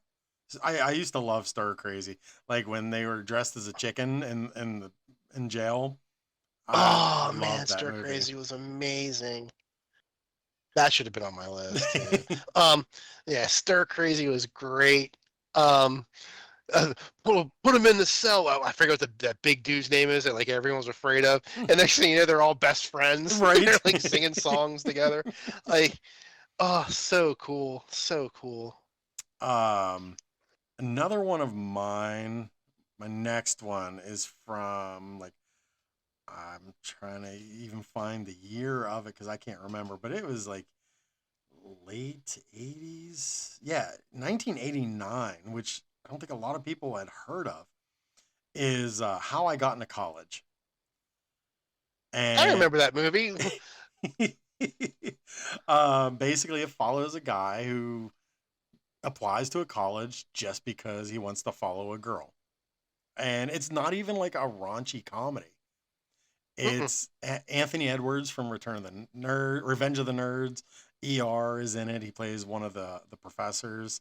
I used to love stir crazy. Like when they were dressed as a chicken in jail. I Oh man, love that Stir movie. Crazy was amazing. That should have been on my list too. Um, yeah, Stir Crazy was great. Um, put him in the cell. Oh, I forget what that big dude's name is that like everyone's afraid of. And next thing you know, they're all best friends. Right. They're like singing songs together. Like, oh, so cool, so cool. um Another one of mine, my next one is from like I'm trying to even find the year of it because I can't remember, but it was like late 80s. Yeah, 1989, which I don't think a lot of people had heard of, is How I Got into College. I And remember that movie. Basically, it follows a guy who applies to a college just because he wants to follow a girl. And it's not even like a raunchy comedy. Mm-mm. It's Anthony Edwards from Revenge of the Nerds. ER is in it. He plays one of the professors.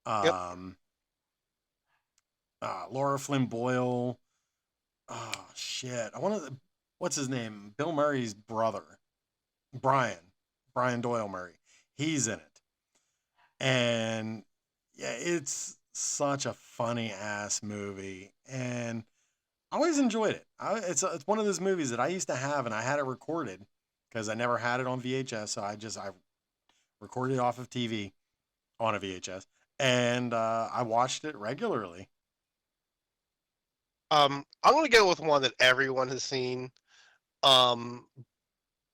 Yep. Um, Laura Flynn Boyle. Oh shit! I want to. What's his name? Bill Murray's brother, Brian. Brian Doyle Murray. He's in it, and yeah, it's such a funny ass movie, and I always enjoyed it. It's one of those movies that I used to have, and I had it recorded because I never had it on VHS, so I recorded it off of TV on a VHS, and I watched it regularly. I'm gonna go with one that everyone has seen. Um,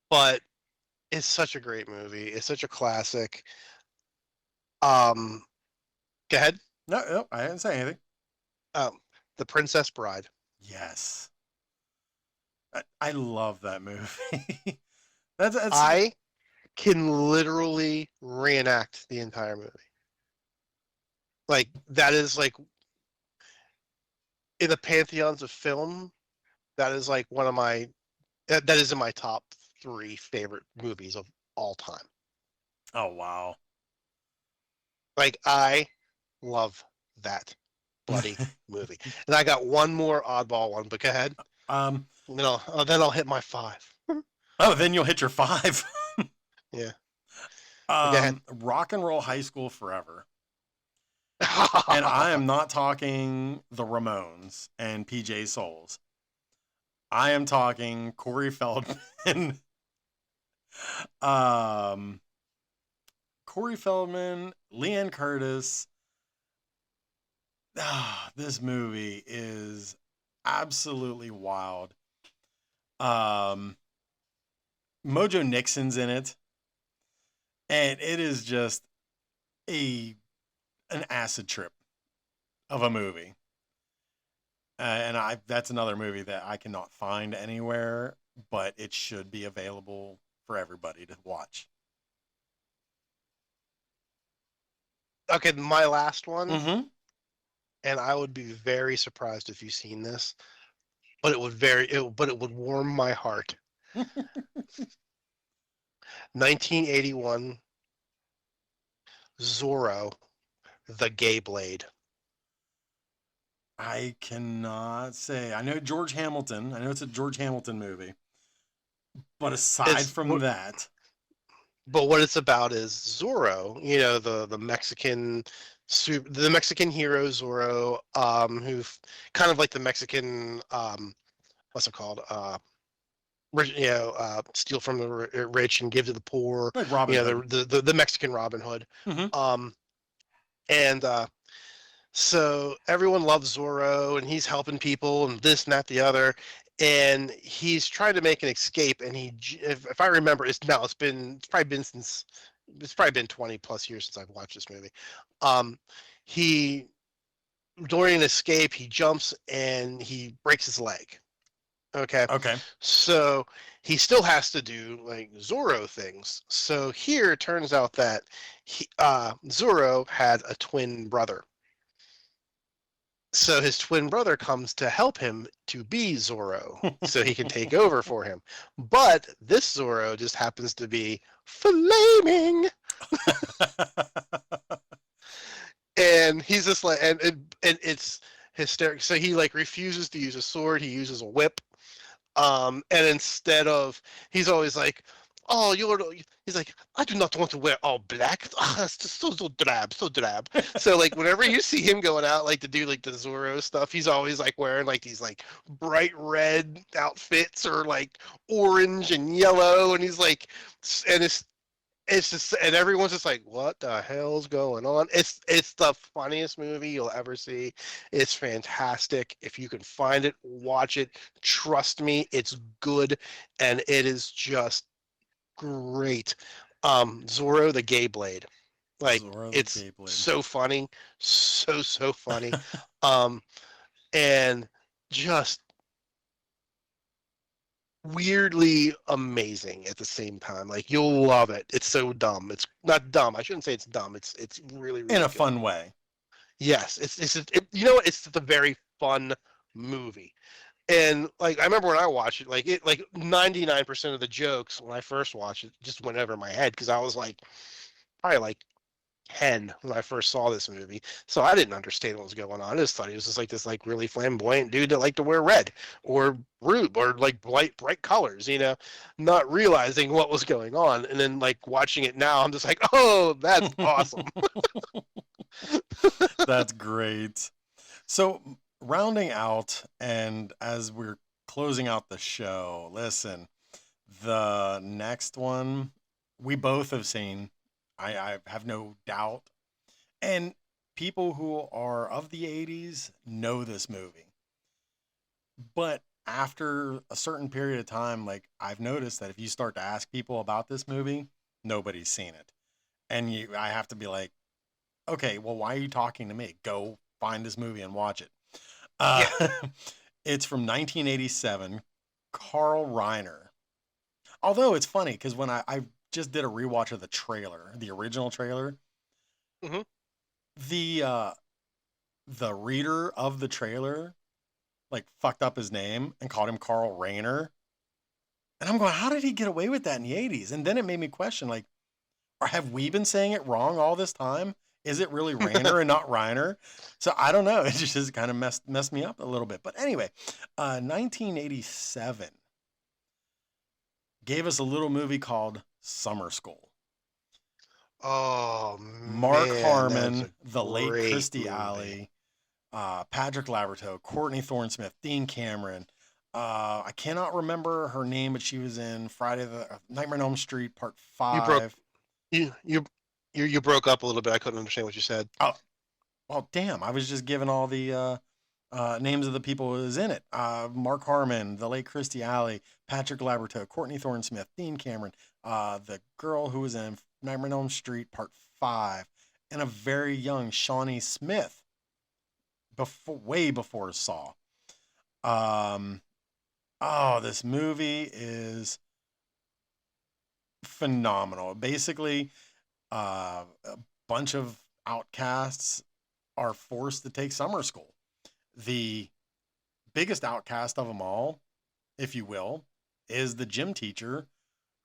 but it's such a great movie. It's such a classic. Um, Go ahead. No, no, I didn't say anything. Um, The Princess Bride. Yes, I love that movie. That's I can literally reenact the entire movie. Like that is like in the pantheons of film. That is like one of my that is in my top three favorite movies of all time. oh wow. Like I love that bloody movie. And I got one more oddball one, but go ahead. um. Then I'll hit my five. Oh, then you'll hit your five. Yeah. Go ahead. Rock and Roll High School Forever. And I am not talking the Ramones and PJ Souls. I am talking Corey Feldman. um, Corey Feldman, Leanne Curtis. This movie is absolutely wild. Um, Mojo Nixon's in it, and it is just a an acid trip of a movie. And I that's another movie that I cannot find anywhere, but it should be available for everybody to watch. Okay, my last one, Mm-hmm. and I would be very surprised if you've seen this, but but it would warm my heart. 1981 Zorro, The Gay Blade. I cannot say. I know George Hamilton. I know it's a George Hamilton movie. But aside It's from that, but what it's about is Zorro, you know, the Mexican hero Zorro, who kind of like the Mexican what's it called? Steal from the rich and give to the poor. like Robin You know, Hood. the Mexican Robin Hood. Mm-hmm. Um, and So everyone loves Zorro, and he's helping people, and this and that, the other, and he's trying to make an escape. And if I remember, it's probably been 20 plus years since I've watched this movie. He During an escape, he jumps and he breaks his leg. Okay, Okay. so he still has to do like Zorro things. So here it turns out that Zorro had a twin brother. So his twin brother comes to help him to be Zorro so he can take over for him. But this Zorro just happens to be flaming. And he's just like and it's hysterical. So he like refuses to use a sword, he uses a whip. And instead of he's always like, oh, he's like, I do not want to wear all black. It's just so drab, so drab. So like whenever you see him going out like to do like the Zorro stuff, he's always like wearing like these like bright red outfits or like orange and yellow, and he's like, and it's just, and everyone's just like, what the hell's going on? It's the funniest movie you'll ever see. It's fantastic. If you can find it, watch it. Trust me, it's good, and it is just great. Zorro the Gay Blade. Like Zorro the it's Gay Blade. so funny, so funny. um, and just weirdly amazing at the same time. Like you'll love it. It's so dumb. It's not dumb. I shouldn't say it's dumb. It's really In really a good. fun way. Yes, you know what? It's just a very fun movie. And like I remember when I watched it, like 99% of the jokes when I first watched it just went over my head because I was like probably like 10 when I first saw this movie. So I didn't understand what was going on. I just thought he was just like this like really flamboyant dude that liked to wear red or root or like bright colors, you know, not realizing what was going on. And then like watching it now, I'm just like, oh, that's awesome. That's great. So, rounding out, and as we're closing out the show, listen, the next one we both have seen. I have no doubt. And people who are of the 80s know this movie. But after a certain period of time, like I've noticed that if you start to ask people about this movie, nobody's seen it. And I have to be like, okay, well, why are you talking to me? Go find this movie and watch it. Uh, Yeah. it's from 1987. Carl Reiner. Although it's funny because when I just did a rewatch of the trailer, the original trailer, Hmm. the uh, the reader of the trailer like fucked up his name and called him Carl Rayner. And I'm going, how did he get away with that in the 80s? And then it made me question, like, or have we been saying it wrong all this time? Is it really Rayner and not Reiner? So I don't know. It just kind of messed me up a little bit. But anyway, 1987 gave us a little movie called Summer School. Oh Mark man, that's Harmon, a the late great Christy movie. Alley, Patrick Laborto, Courtney Thorne-Smith, Dean Cameron. I cannot remember her name, but she was in Friday the Nightmare on Elm Street Part You broke 5. you you you broke up a little bit. I couldn't understand what you said. Oh, well, damn! I was just giving all the names of the people who was in it. Mark Harmon, the late Christy Alley, Patrick Laborto, Courtney Thorne-Smith, Dean Cameron, the girl who was in Nightmare on Elm Street Part 5, and a very young Shawnee Smith, way before Saw. Um, oh, this movie is phenomenal. Basically, a bunch of outcasts are forced to take summer school. The biggest outcast of them all, if you will, is the gym teacher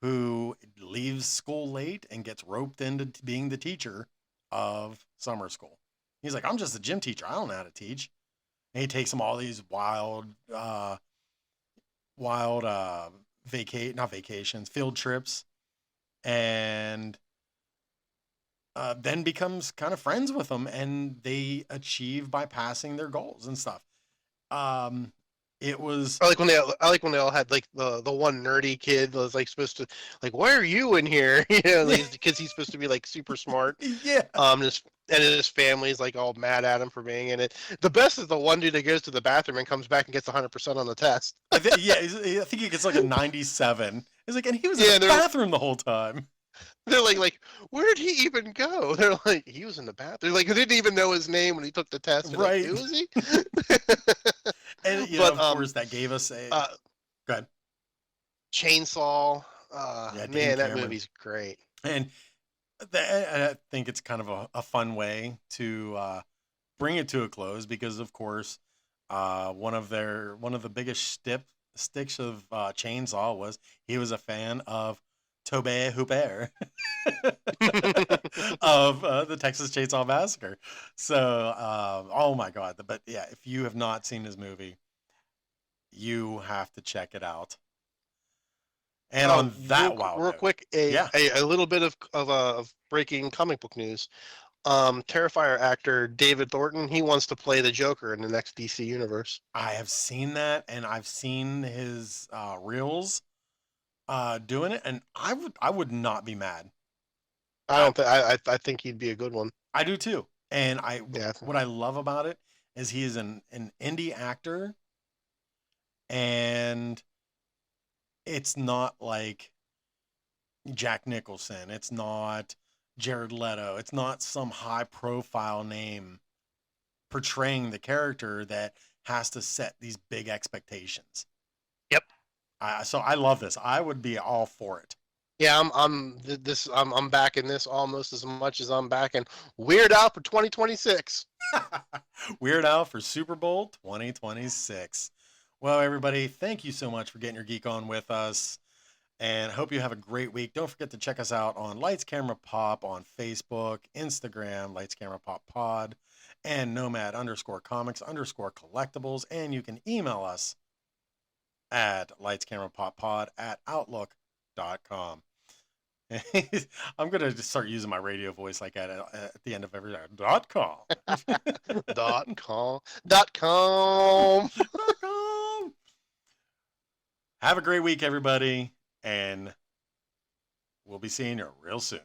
who leaves school late and gets roped into being the teacher of summer school. He's like, I'm just a gym teacher. I don't know how to teach. And he takes them all these wild not vacations, field trips, and then becomes kind of friends with them, and they achieve by passing their goals and stuff. Um, it was I like when they all had like the one nerdy kid that was like supposed to like why are you in here? You know, yeah, because he's supposed to be like super smart. yeah, His family's like all mad at him for being in it. The best is the one dude that goes to the bathroom and comes back and gets 100% on the test. yeah. I think he gets like a 97. He's like, and he was in Yeah, the bathroom the whole time. they're like where did he even go? They're like he was in the bathroom. Like who didn't even know his name when he took the test. They're like Right. who is he? And but of course, that gave us a uh, good. Chainsaw. Yeah, Dean Man, that Cameron. movie's great. And I think it's kind of a fun way to bring it to a close because, of course, one of the biggest sticks of Chainsaw was he was a fan of Tobe Hooper of the Texas Chainsaw Massacre. So, oh my God! But yeah, if you have not seen this movie, you have to check it out. And on that wild Real note, quick, yeah, a little bit of breaking comic book news. Terrifier actor David Thornton, he wants to play the Joker in the next DC universe. I have seen that, and I've seen his reels doing it, and I would not be mad. I I don't think I think he'd be a good one. I do too. And Yeah. what I love about it is he is an indie actor, and it's not like Jack Nicholson. It's not Jared Leto. It's not some high profile name portraying the character that has to set these big expectations. Yep. So I love this. I would be all for it. Yeah, I'm backing this almost as much as I'm backing Weird Al for 2026. Weird Al for Super Bowl 2026. Well, everybody, thank you so much for getting your geek on with us. And hope you have a great week. Don't forget to check us out on Lights Camera Pop on Facebook, Instagram, Lights Camera Pop Pod, and nomad_comics_collectibles. And you can email us at lightscamerapoppod@outlook.com. I'm going to just start using my radio voice like at the end of every .com. .com. .com. Have a great week, everybody, and we'll be seeing you real soon.